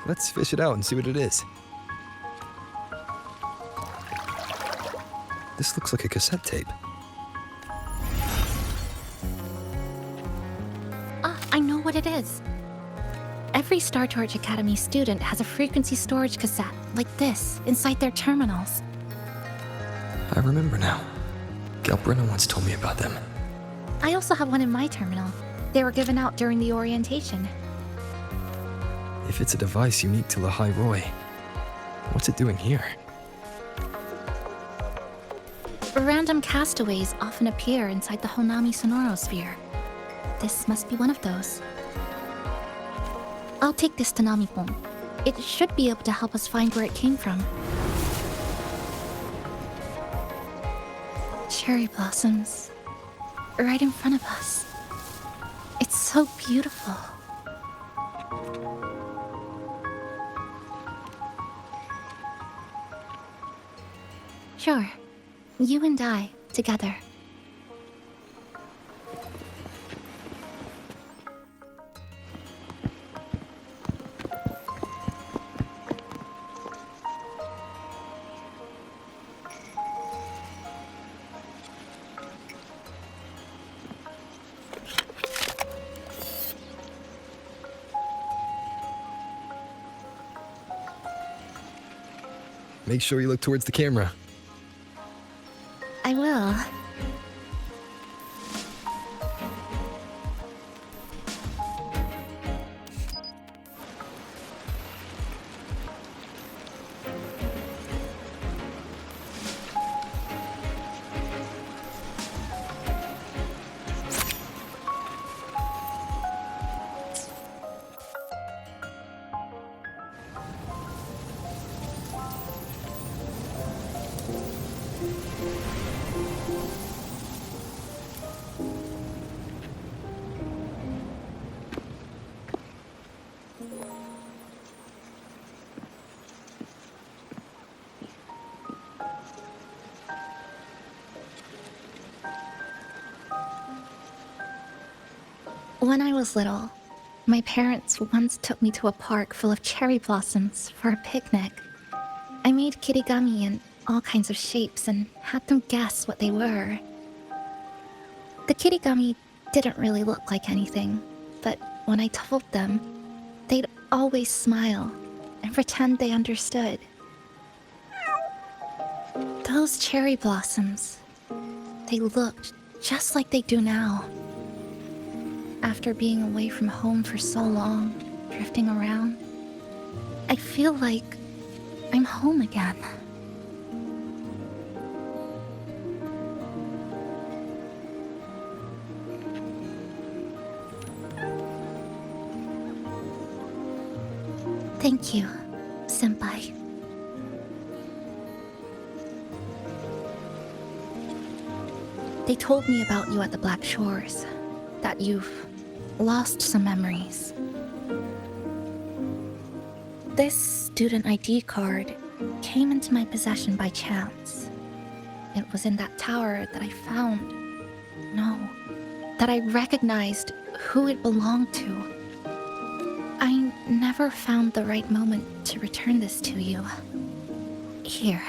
Speaker 2: Let's fish it out and see what it is. This looks like a cassette tape.
Speaker 1: Ah, I know what it is. Every Star Torch Academy student has a frequency storage cassette like this inside their terminals.
Speaker 2: I remember now. Galbrina once told me about them.
Speaker 1: I also have one in my terminal. They were given out during the orientation.
Speaker 2: If it's a device unique to Lahai Roy, what's it doing here?
Speaker 1: Random castaways often appear inside the Honami Sonorosphere. This must be one of those. I'll take this to Namipon. It should be able to help us find where it came from. Cherry blossoms. Right in front of us. It's so beautiful. Sure. You and I, together.
Speaker 2: Make sure you look towards the camera.
Speaker 1: I will. When I was little, my parents once took me to a park full of cherry blossoms for a picnic. I made kirigami in all kinds of shapes and had them guess what they were. The kirigami didn't really look like anything, but when I told them, they'd always smile and pretend they understood. Those cherry blossoms, they looked just like they do now. After being away from home for so long, drifting around, I feel like I'm home again. Thank you, Senpai. They told me about you at the Black Shores, that you've lost some memories. This student ID card came into my possession by chance. It was in that tower that I found. No, that I recognized who it belonged to. I never found the right moment to return this to you. Here.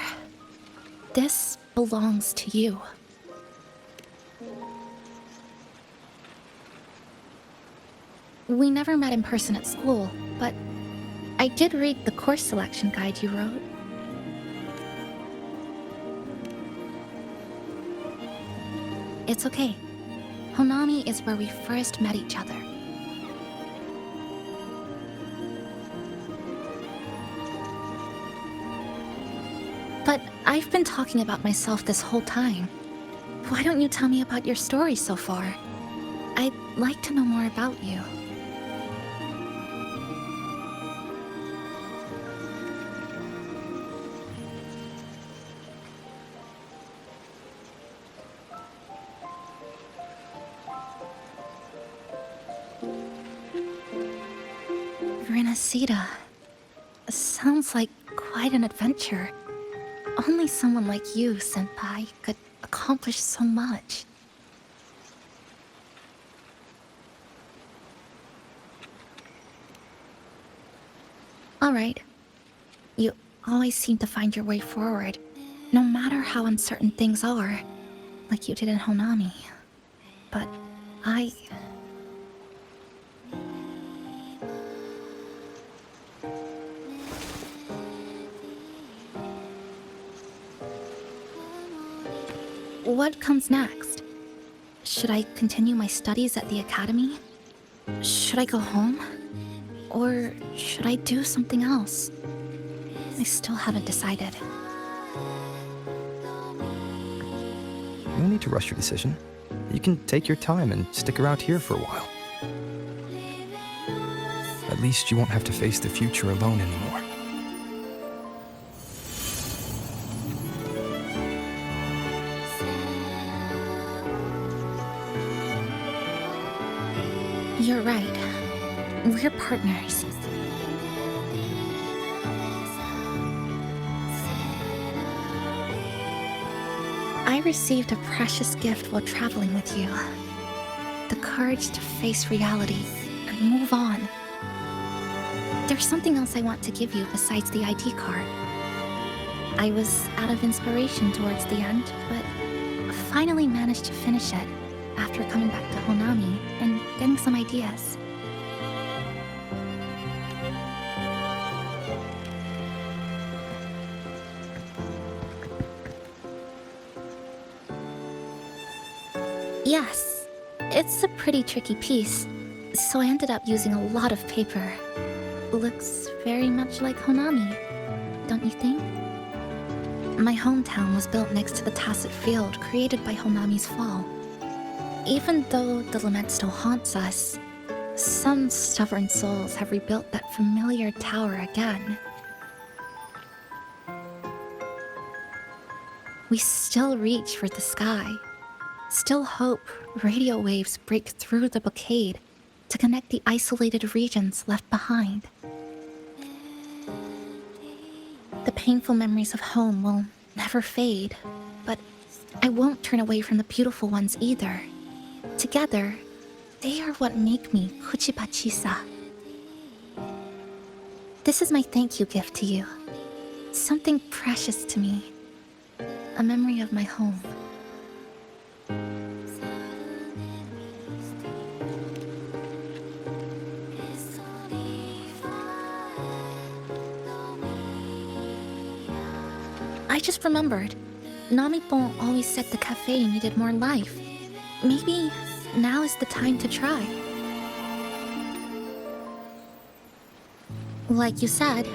Speaker 1: This belongs to you. We never met in person at school, but I did read the course selection guide you wrote. It's okay. Honami is where we first met each other. But I've been talking about myself this whole time. Why don't you tell me about your story so far? I'd like to know more about you. Resonator. Sounds like quite an adventure. Only someone like you, Senpai, could accomplish so much. Alright. You always seem to find your way forward, no matter how uncertain things are, like you did in Honami. But what comes next? Should I continue my studies at the academy? Should I go home? Or should I do something else? I still haven't decided.
Speaker 2: No need to rush your decision. You can take your time and stick around here for a while. At least you won't have to face the future alone anymore.
Speaker 1: You're right. We're partners. I received a precious gift while traveling with you. The courage to face reality and move on. There's something else I want to give you besides the ID card. I was out of inspiration towards the end, but finally managed to finish it after coming back to Honami and getting some ideas. Yes, it's a pretty tricky piece, so I ended up using a lot of paper. Looks very much like Honami, don't you think? My hometown was built next to the tacit field created by Honami's fall. Even though the lament still haunts us, some stubborn souls have rebuilt that familiar tower again. We still reach for the sky. Still hope radio waves break through the blockade to connect the isolated regions left behind. The painful memories of home will never fade, but I won't turn away from the beautiful ones either. Together, they are what make me Chisa. This is my thank you gift to you. Something precious to me. A memory of my home. I just remembered. Namipon always said the cafe needed more life. Maybe now is the time to try. Like you said,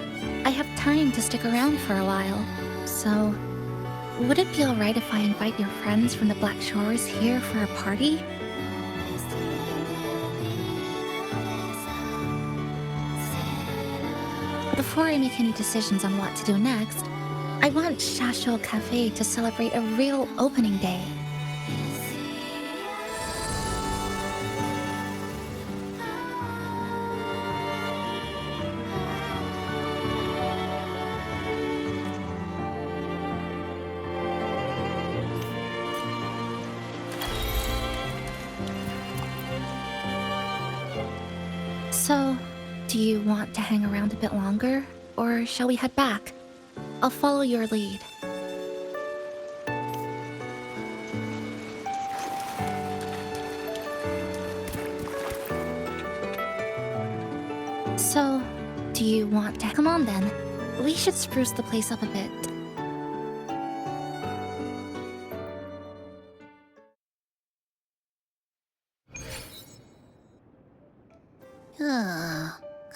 Speaker 1: I have time to stick around for a while, so would it be alright if I invite your friends from the Black Shores here for a party? Before I make any decisions on what to do next, I want Shasho Cafe to celebrate a real opening day. So, do you want to hang around a bit longer, or shall we head back? I'll follow your lead. So, do you want to... Come on then. We should spruce the place up a bit.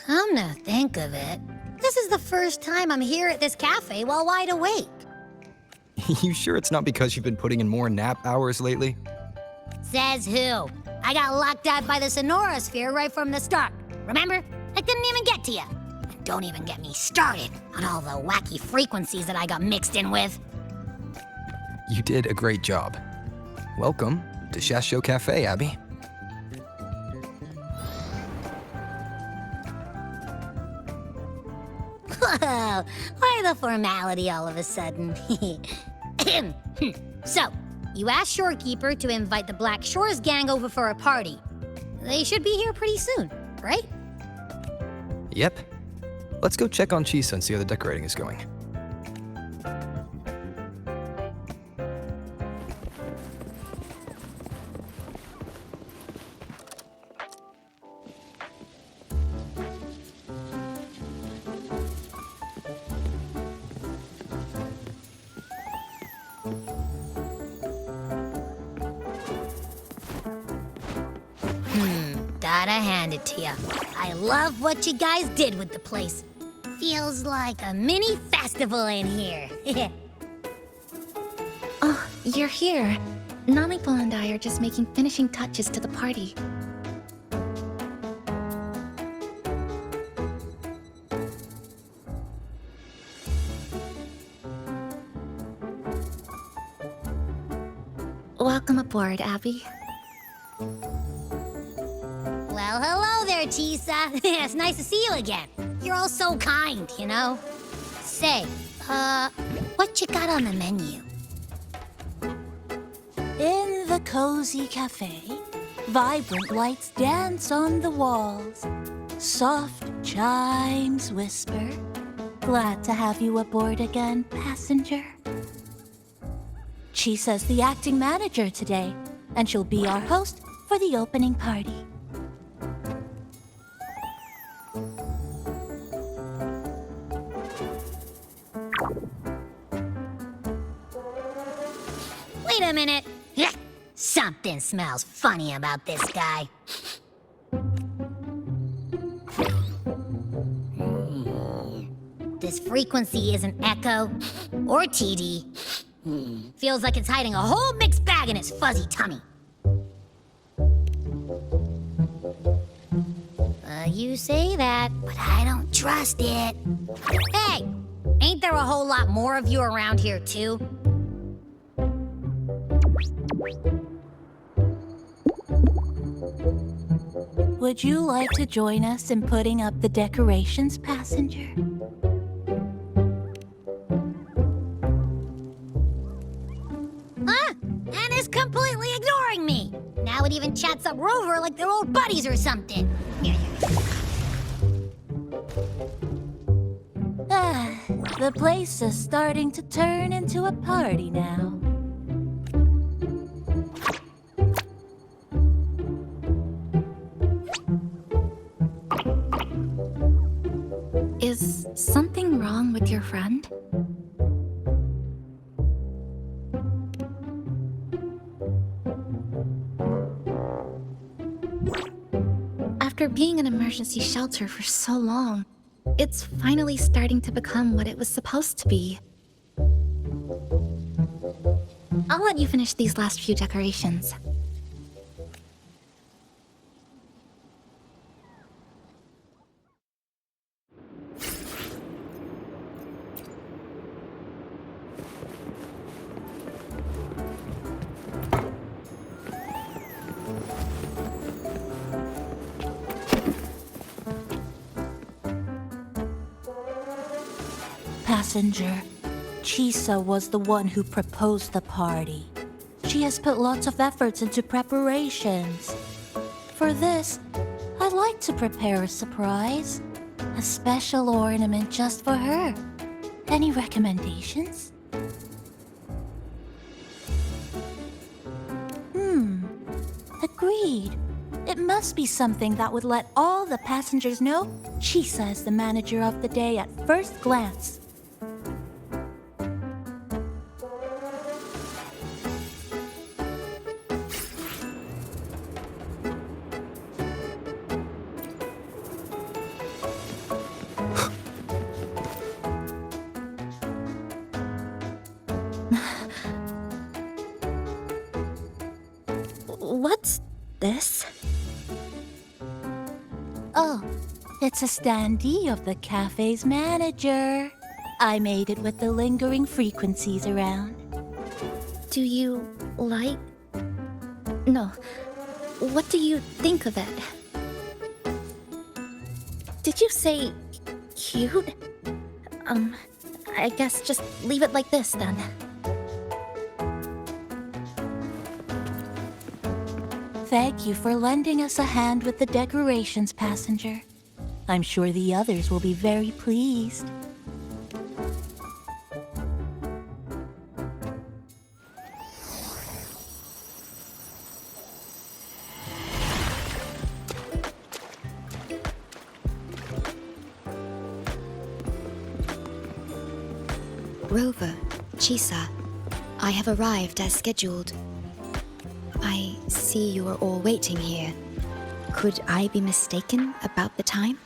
Speaker 17: Come to think of it, this is the first time I'm here at this cafe while wide awake.
Speaker 2: You sure it's not because you've been putting in more nap hours lately?
Speaker 17: Says who? I got locked out by the Sonorosphere right from the start. Remember? I didn't even get to you. And don't even get me started on all the wacky frequencies that I got mixed in with.
Speaker 2: You did a great job. Welcome to Shasho Cafe, Abby.
Speaker 17: Whoa, why the formality all of a sudden? So, you asked Shorekeeper to invite the Black Shores gang over for a party. They should be here pretty soon, right?
Speaker 2: Yep. Let's go check on Chisa and see how the decorating is going.
Speaker 17: Gotta hand it to you. I love what you guys did with the place. Feels like a mini festival in here.
Speaker 1: Oh, you're here. Namipol and I are just making finishing touches to the party. Welcome aboard, Abby.
Speaker 17: Well, hello there, Chisa. It's nice to see you again. You're all so kind, you know? Say, what you got on the menu?
Speaker 3: In the cozy cafe, vibrant lights dance on the walls. Soft chimes whisper. Glad to have you aboard again, passenger. Chisa's the acting manager today, and she'll be our host for the opening party.
Speaker 17: Wait a minute. Something smells funny about this guy. This frequency isn't echo or TD. Feels like it's hiding a whole mixed bag in its fuzzy tummy. You say that, but I don't trust it. Hey, ain't there a whole lot more of you around here too?
Speaker 3: Would you like to join us in putting up the decorations, passenger?
Speaker 17: And is completely ignoring me. Now it even chats up Rover like they're old buddies or something.
Speaker 3: The place is starting to turn into a party now.
Speaker 1: Is something wrong with your friend? After being an emergency shelter for so long, it's finally starting to become what it was supposed to be. I'll let you finish these last few decorations.
Speaker 3: passenger. Chisa was the one who proposed the party. She has put lots of efforts into preparations. For this, I'd like to prepare a surprise. A special ornament just for her. Any recommendations? Agreed. It must be something that would let all the passengers know Chisa is the manager of the day at first glance.
Speaker 1: What's this?
Speaker 3: Oh, it's a standee of the cafe's manager. I made it with the lingering frequencies around.
Speaker 1: Do you like... No. What do you think of it? Did you say cute? I guess just leave it like this then.
Speaker 3: Thank you for lending us a hand with the decorations, passenger. I'm sure the others will be very pleased.
Speaker 1: Rover, Chisa, I have arrived as scheduled. I see you are all waiting here. Could I be mistaken about the time?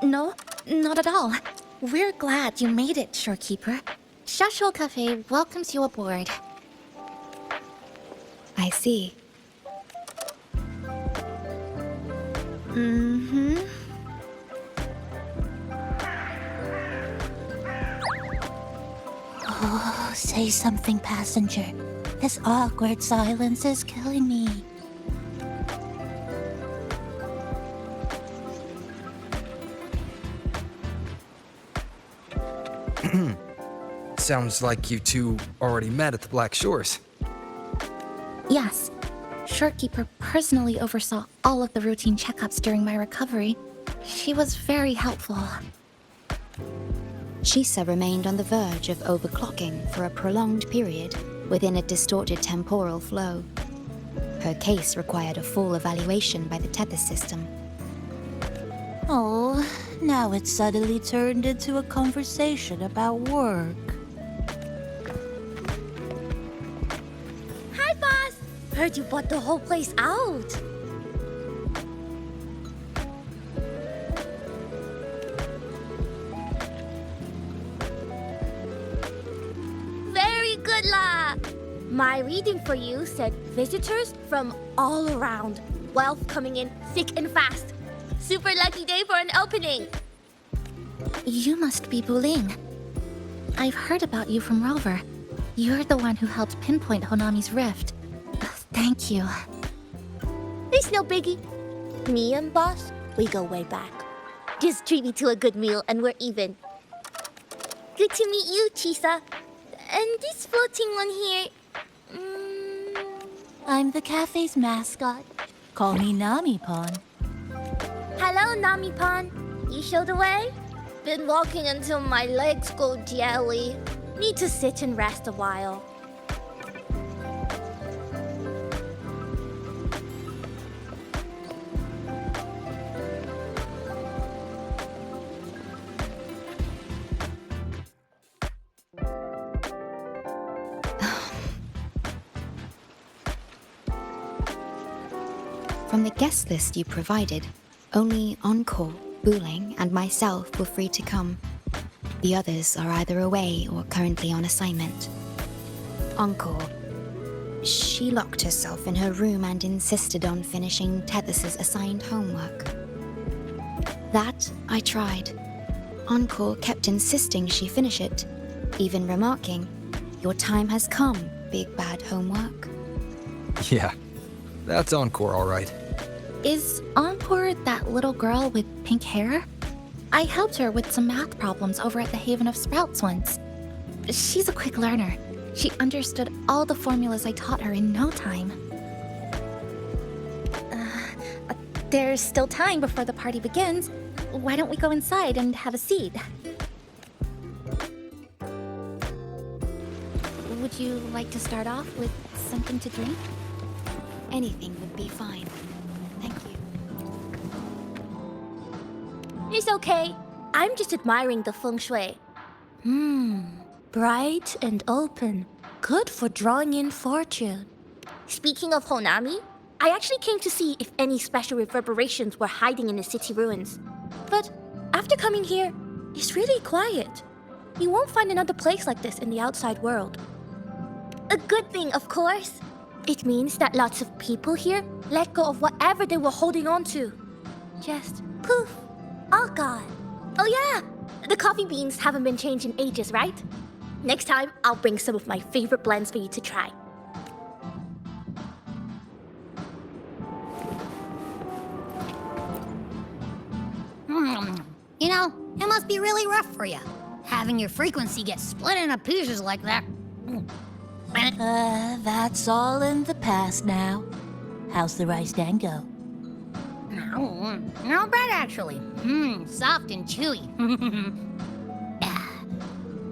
Speaker 1: No, not at all. We're glad you made it, Shorekeeper. Shashol Cafe welcomes you aboard. I see.
Speaker 3: Oh, say something, passenger. This awkward silence is killing me.
Speaker 2: Sounds like you two already met at the Black Shores.
Speaker 1: Yes. Shorekeeper personally oversaw all of the routine checkups during my recovery. She was very helpful. Chisa remained on the verge of overclocking for a prolonged period within a distorted temporal flow. Her case required a full evaluation by the tether system.
Speaker 3: Oh, now it's suddenly turned into a conversation about work.
Speaker 17: Hi, boss! Heard you bought the whole place out. Very good, La! My reading for you said visitors from all around. Wealth coming in thick and fast. Super lucky day for an opening.
Speaker 1: You must be Buling. I've heard about you from Rover. You're the one who helped pinpoint Honami's rift. Thank you.
Speaker 17: It's no biggie. Me and boss, we go way back. Just treat me to a good meal and we're even. Good to meet you, Chisa. And this floating one here...
Speaker 3: I'm the cafe's mascot. Call me Nami-Pon.
Speaker 17: Hello, Nami-Pon. You show the way? Been walking until my legs go jelly. Need to sit and rest a while.
Speaker 1: From the guest list you provided, only Encore, Buling, and myself were free to come. The others are either away or currently on assignment. Encore. She locked herself in her room and insisted on finishing Tethys' assigned homework. That I tried. Encore kept insisting she finish it, even remarking, "Your time has come, big bad homework."
Speaker 2: Yeah, that's Encore all right.
Speaker 1: Is Encore that little girl with pink hair? I helped her with some math problems over at the Haven of Sprouts once. She's a quick learner. She understood all the formulas I taught her in no time. There's still time before the party begins. Why don't we go inside and have a seat? Would you like to start off with something to drink? Anything would be fine. Thank you.
Speaker 21: It's okay. I'm just admiring the feng shui. Bright and open. Good for drawing in fortune. Speaking of Honami, I actually came to see if any special reverberations were hiding in the city ruins. But after coming here, it's really quiet. You won't find another place like this in the outside world. A good thing, of course. It means that lots of people here let go of whatever they were holding on to. Just poof, all gone. Oh yeah, the coffee beans haven't been changed in ages, right? Next time, I'll bring some of my favorite blends for you to try.
Speaker 17: You know, it must be really rough for you, having your frequency get split into pieces like that.
Speaker 3: That's all in the past now. How's the rice dango?
Speaker 17: Not bad, actually. Soft and chewy.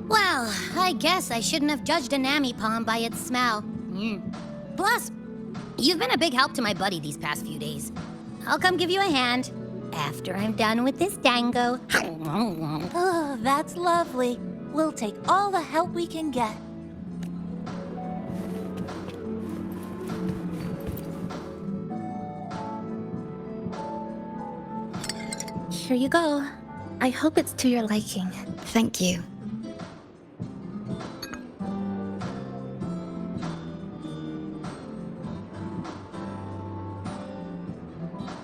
Speaker 17: Well, I guess I shouldn't have judged a Nami palm by its smell. Plus, you've been a big help to my buddy these past few days. I'll come give you a hand after I'm done with this dango.
Speaker 3: Oh, that's lovely. We'll take all the help we can get.
Speaker 1: Here you go. I hope it's to your liking.
Speaker 5: Thank you.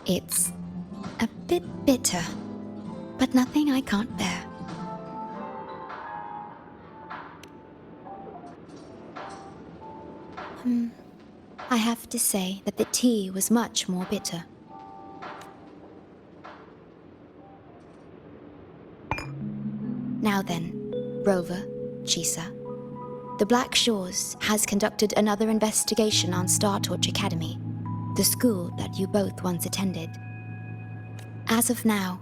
Speaker 5: It's a bit bitter, but nothing I can't bear. I have to say that the tea was much more bitter. Now then, Rover, Chisa, the Black Shores has conducted another investigation on Star Torch Academy, the school that you both once attended. As of now,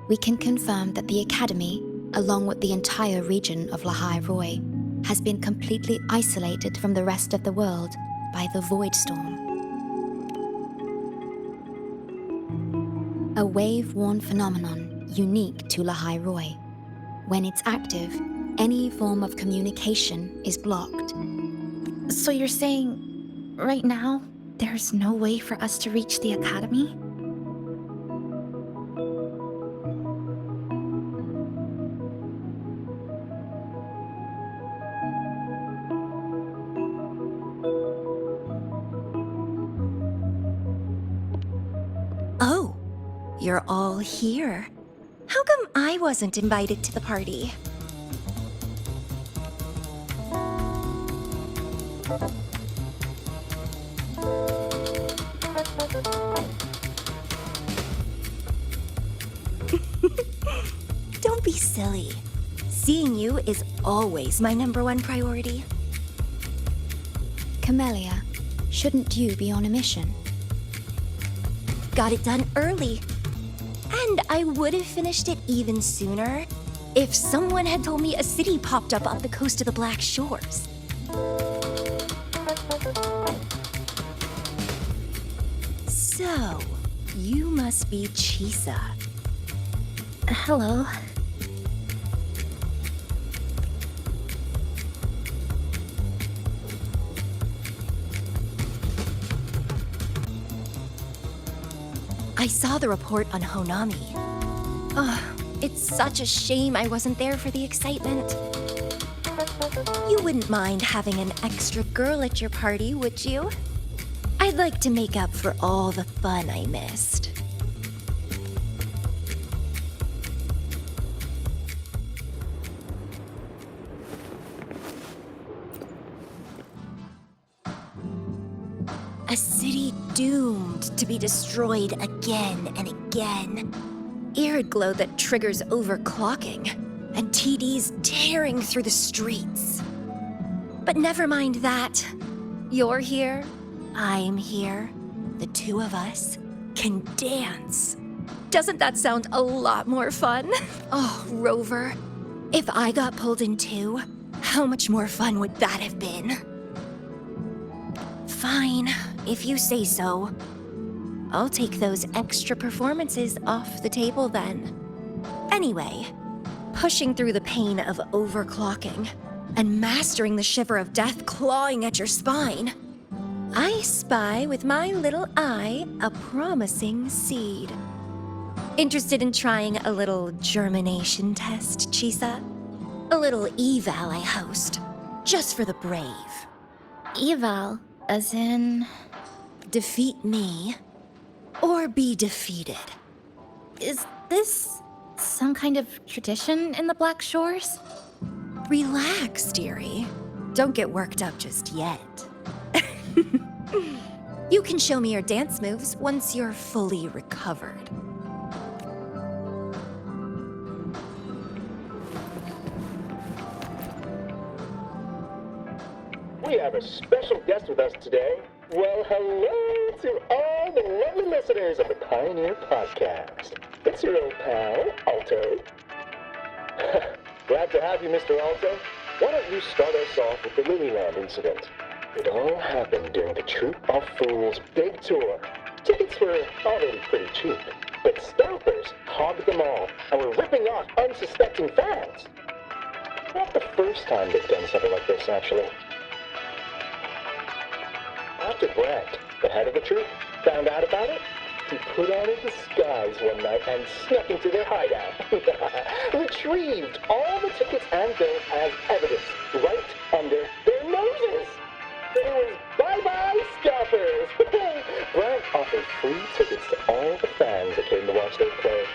Speaker 5: we can confirm that the Academy, along with the entire region of Lahai Roi, has been completely isolated from the rest of the world by the Void Storm. A wave-worn phenomenon unique to Lahai Roi. When it's active, any form of communication is blocked.
Speaker 1: So you're saying, right now, there's no way for us to reach the Academy?
Speaker 22: Oh, you're all here. How come I wasn't invited to the party? Don't be silly. Seeing you is always my #1 priority.
Speaker 5: Camellia, shouldn't you be on a mission?
Speaker 22: Got it done early. And I would have finished it even sooner if someone had told me a city popped up on the coast of the Black Shores. So, you must be Chisa.
Speaker 1: Hello.
Speaker 22: I saw the report on Honami. Oh, it's such a shame I wasn't there for the excitement. You wouldn't mind having an extra girl at your party, would you? I'd like to make up for all the fun I missed. A city doomed to be destroyed again and again. eerie glow that triggers overclocking, and TDs tearing through the streets. But never mind that. You're here, I'm here. The two of us can dance. Doesn't that sound a lot more fun? Oh, Rover, if I got pulled in too, how much more fun would that have been? Fine, if you say so. I'll take those extra performances off the table then. Anyway, pushing through the pain of overclocking and mastering the shiver of death clawing at your spine, I spy with my little eye a promising seed. Interested in trying a little germination test, Chisa? A little eval I host, just for the brave.
Speaker 1: Eval, as in...
Speaker 22: Defeat me, or be defeated.
Speaker 1: Is this some kind of tradition in the Black Shores?
Speaker 22: Relax, dearie. Don't get worked up just yet. You can show me your dance moves once you're fully recovered.
Speaker 8: We have a special guest with us today. Well, hello to all the lovely listeners of the Pioneer Podcast. It's your old pal, Alto. Glad to have you, Mr. Alto. Why don't you start us off with the Lilyland incident? It all happened during the Troop of Fools' big tour. Tickets were already pretty cheap, but scalpers hogged them all and were ripping off unsuspecting fans. Not the first time they've done something like this, actually. After Brent, the head of the troop, found out about it, he put on a disguise one night and snuck into their hideout. Retrieved all the tickets and bills as evidence right under their noses. It was bye-bye scalpers. Brent offered free tickets to all the fans that came to watch them play.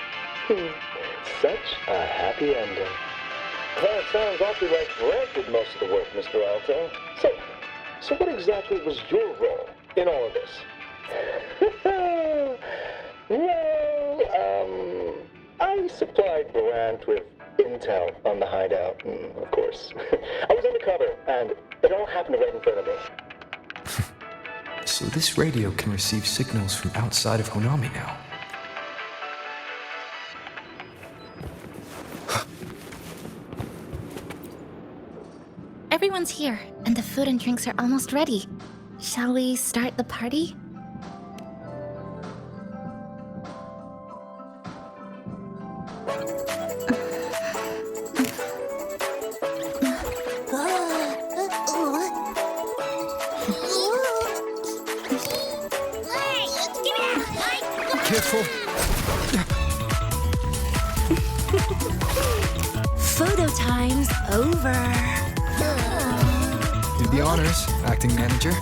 Speaker 8: Such a happy ending. Well, it sounds awfully like Brent did most of the work, Mr. Alto. So what exactly was your role in all of this? Well, I supplied Brant with intel on the hideout, of course. I was undercover, and it all happened right in front of me.
Speaker 2: So this radio can receive signals from outside of Honami now.
Speaker 1: Everyone's here, and the food and drinks are almost ready. Shall we start the party?
Speaker 2: Careful.
Speaker 22: Photo time's over.
Speaker 2: Do the honors, acting manager.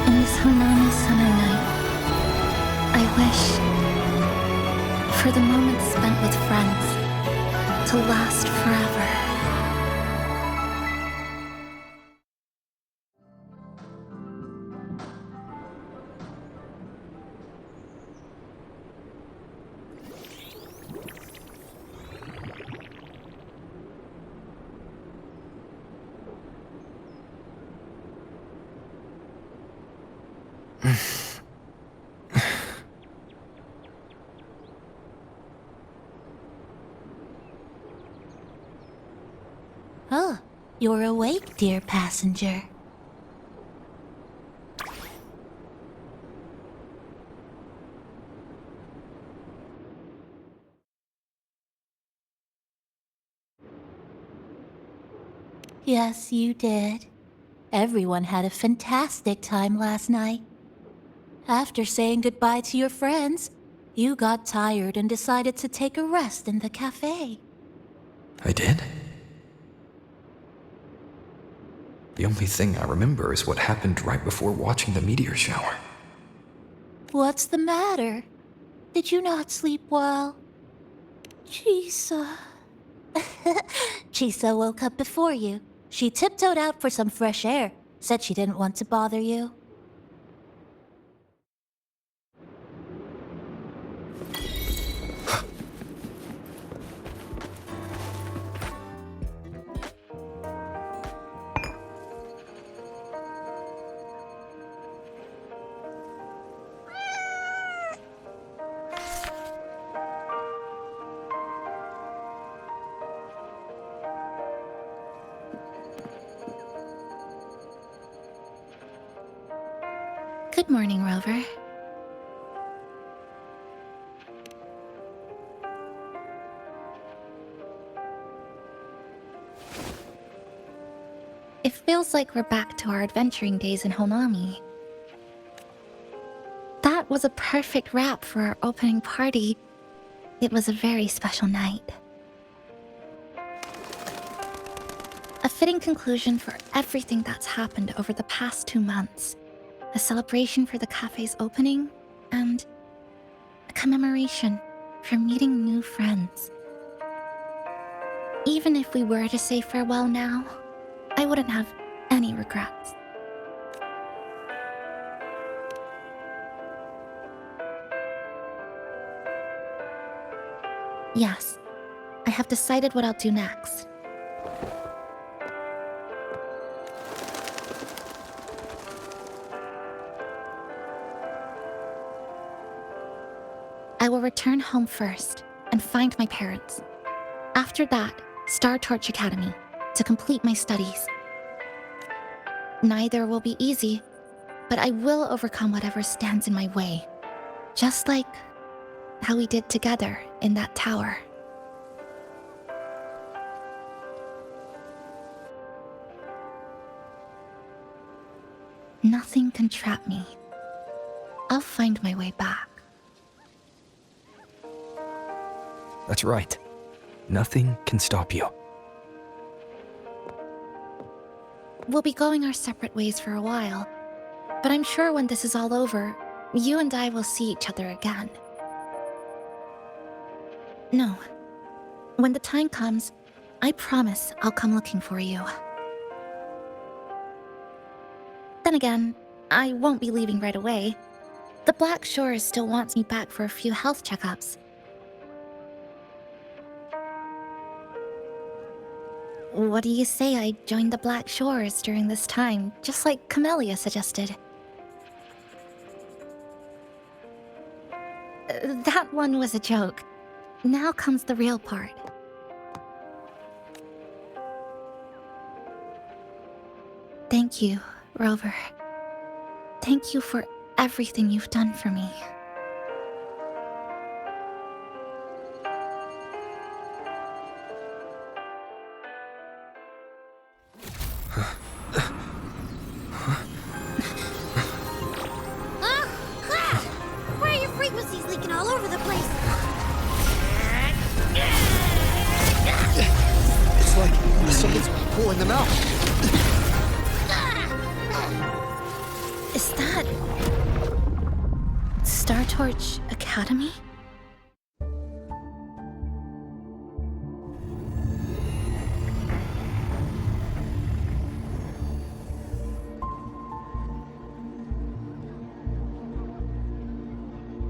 Speaker 1: In this Honami summer night, I wish for the moments spent with friends to last forever.
Speaker 4: Oh, you're awake, dear passenger. Yes, you did. Everyone had a fantastic time last night. After saying goodbye to your friends, you got tired and decided to take a rest in the cafe.
Speaker 2: I did? The only thing I remember is what happened right before watching the meteor shower.
Speaker 4: What's the matter? Did you not sleep well? Chisa. Chisa woke up before you. She tiptoed out for some fresh air, said she didn't want to bother you.
Speaker 1: Good morning, Rover. It feels like we're back to our adventuring days in Honami. That was a perfect wrap for our opening party. It was a very special night. A fitting conclusion for everything that's happened over the past 2 months. A celebration for the cafe's opening, and a commemoration for meeting new friends. Even if we were to say farewell now, I wouldn't have any regrets. Yes, I have decided what I'll do next. I will return home first and find my parents. After that, Star Torch Academy to complete my studies. Neither will be easy, but I will overcome whatever stands in my way. Just like how we did together in that tower. Nothing can trap me. I'll find my way back.
Speaker 2: That's right. Nothing can stop you.
Speaker 1: We'll be going our separate ways for a while, but I'm sure when this is all over, you and I will see each other again. No. When the time comes, I promise I'll come looking for you. Then again, I won't be leaving right away. The Black Shores still wants me back for a few health checkups. What do you say I join the Black Shores during this time, just like Camellia suggested? That one was a joke. Now comes the real part. Thank you, Rover. Thank you for everything you've done for me.
Speaker 17: Why are your frequencies leaking all over the place?
Speaker 2: It's like someone's pulling them out.
Speaker 1: Is that... Star Torch Academy?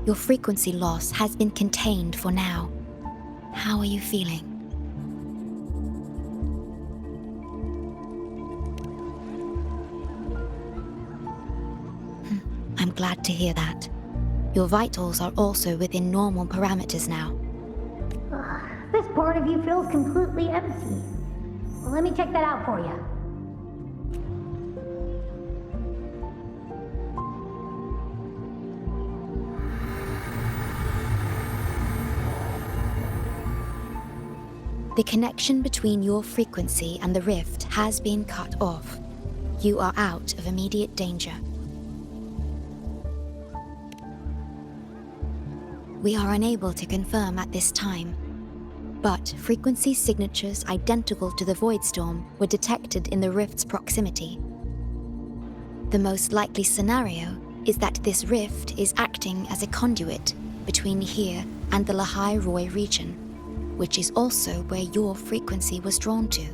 Speaker 5: Your frequency loss has been contained for now. How are you feeling? I'm glad to hear that. Your vitals are also within normal parameters now.
Speaker 7: This part of you feels completely empty.
Speaker 17: Let me check that out for you.
Speaker 1: The connection between your frequency and the rift has been cut off. You are out of immediate danger. We are unable to confirm at this time, but frequency signatures identical to the void storm were detected in the rift's proximity. The most likely scenario is that this rift is acting as a conduit between here and the Lahai Roi region, which is also where your frequency was drawn to.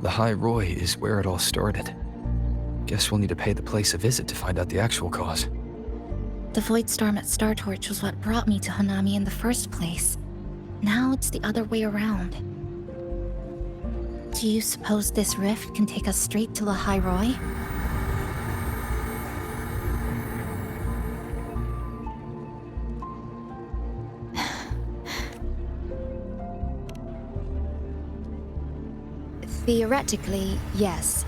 Speaker 2: The High Roy is where it all started. Guess we'll need to pay the place a visit to find out the actual cause.
Speaker 1: The void storm at Startorch was what brought me to Honami in the first place. Now it's the other way around. Do you suppose this rift can take us straight to Lahai Roi? Theoretically, yes.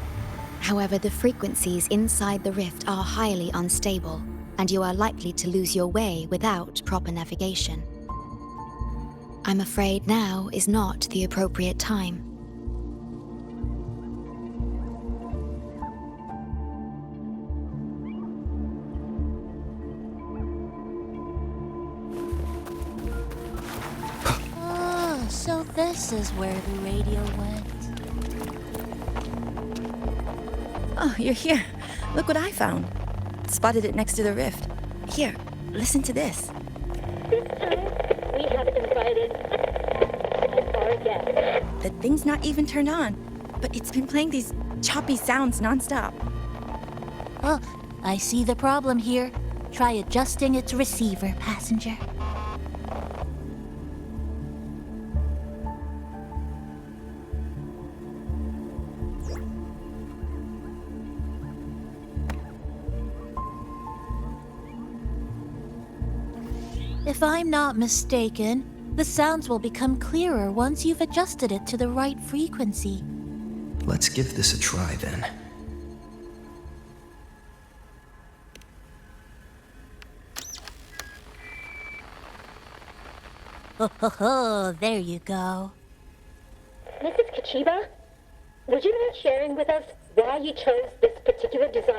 Speaker 1: However, the frequencies inside the rift are highly unstable, and you are likely to lose your way without proper navigation. I'm afraid now is not the appropriate time.
Speaker 3: Oh, so this is where the radio went.
Speaker 19: Oh, you're here. Look what I found. Spotted it next to the rift. Here, listen to this.
Speaker 15: This time, we have invited our guests.
Speaker 19: The thing's not even turned on, but it's been playing these choppy sounds nonstop.
Speaker 3: Oh, I see the problem here. Try adjusting its receiver, passenger. If I'm not mistaken, the sounds will become clearer once you've adjusted it to the right frequency.
Speaker 2: Let's give this a try then.
Speaker 3: Oh, there you go.
Speaker 15: Mrs. Kachiba, would you mind sharing with us why you chose this particular design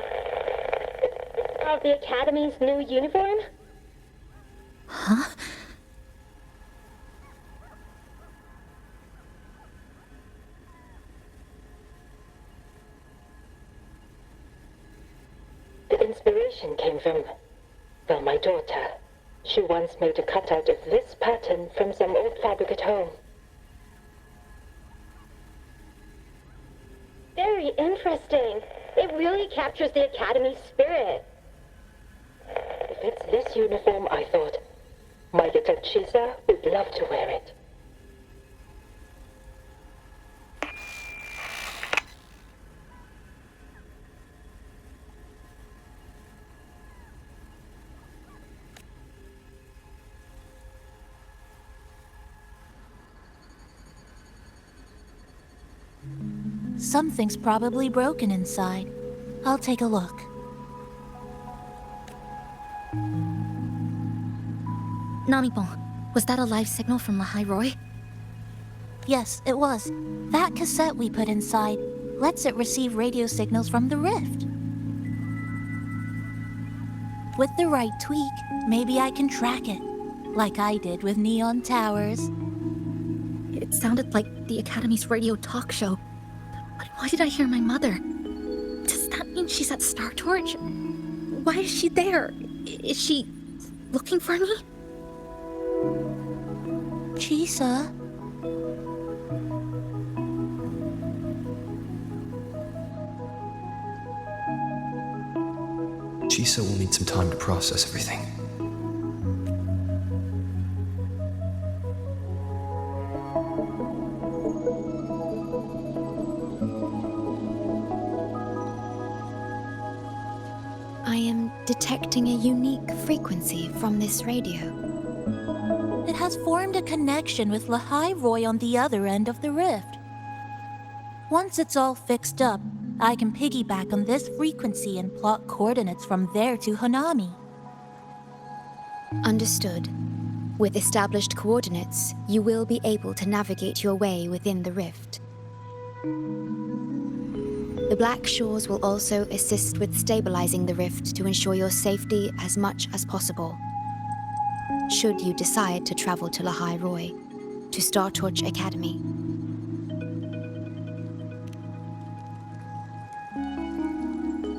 Speaker 15: of the Academy's new uniform?
Speaker 3: Huh?
Speaker 8: The inspiration came from, well, my daughter. She once made a cutout of this pattern from some old fabric at home.
Speaker 15: Very interesting. It really captures the Academy's spirit.
Speaker 8: If it's this uniform, I thought, my little Chisa would love to wear it.
Speaker 3: Something's probably broken inside. I'll take a look.
Speaker 1: Namipon, was that a live signal from Lahai Roi?
Speaker 3: Yes, it was. That cassette we put inside lets it receive radio signals from the rift. With the right tweak, maybe I can track it, like I did with Neon Towers.
Speaker 1: It sounded like the Academy's radio talk show. But why did I hear my mother? Does that mean she's at Startorch? Why is she there? Is she looking for me?
Speaker 3: Chisa?
Speaker 2: Chisa will need some time to process everything.
Speaker 1: I am detecting a unique frequency from this radio.
Speaker 3: It has formed a connection with Lahai Roi on the other end of the rift. Once it's all fixed up, I can piggyback on this frequency and plot coordinates from there to Honami.
Speaker 1: Understood. With established coordinates, you will be able to navigate your way within the rift. The Black Shores will also assist with stabilizing the rift to ensure your safety as much as possible. Should you decide to travel to Lahai Roy, to Startorch Academy.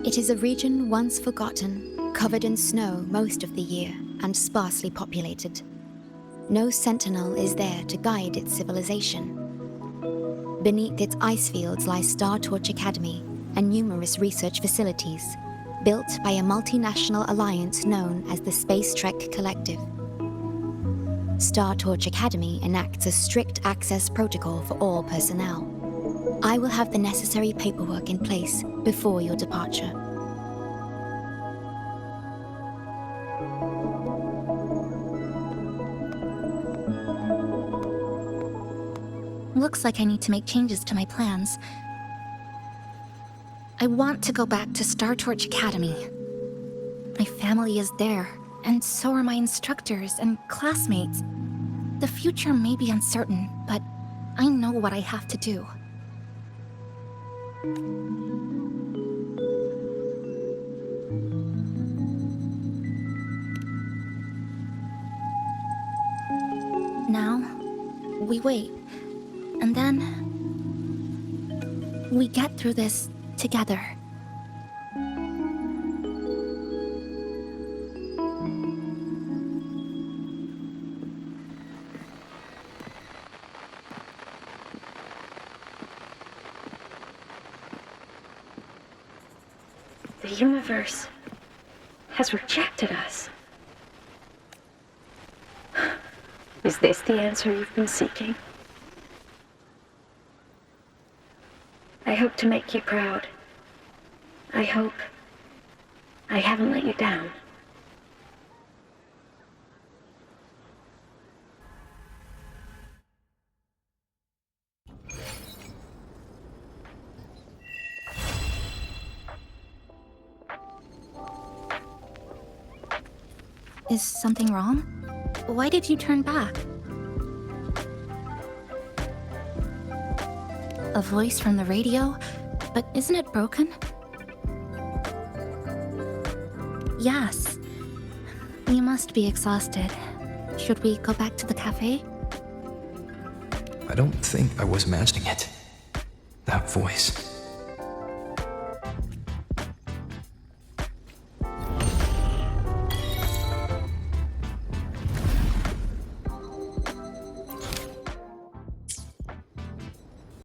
Speaker 1: It is a region once forgotten, covered in snow most of the year, and sparsely populated. No sentinel is there to guide its civilization. Beneath its ice fields lies Startorch Academy and numerous research facilities, built by a multinational alliance known as the Space Trek Collective. Startorch Academy enacts a strict access protocol for all personnel. I will have the necessary paperwork in place before your departure. Looks like I need to make changes to my plans. I want to go back to Startorch Academy. My family is there, and so are my instructors and classmates. The future may be uncertain, but I know what I have to do. Now, we wait. And then, we get through this together.
Speaker 7: The universe has rejected us. Is this the answer you've been seeking? I hope to make you proud. I hope I haven't let you down.
Speaker 1: Is something wrong? Why did you turn back? A voice from the radio? But isn't it broken? Yes. You must be exhausted. Should we go back to the cafe?
Speaker 2: I don't think I was imagining it. That voice.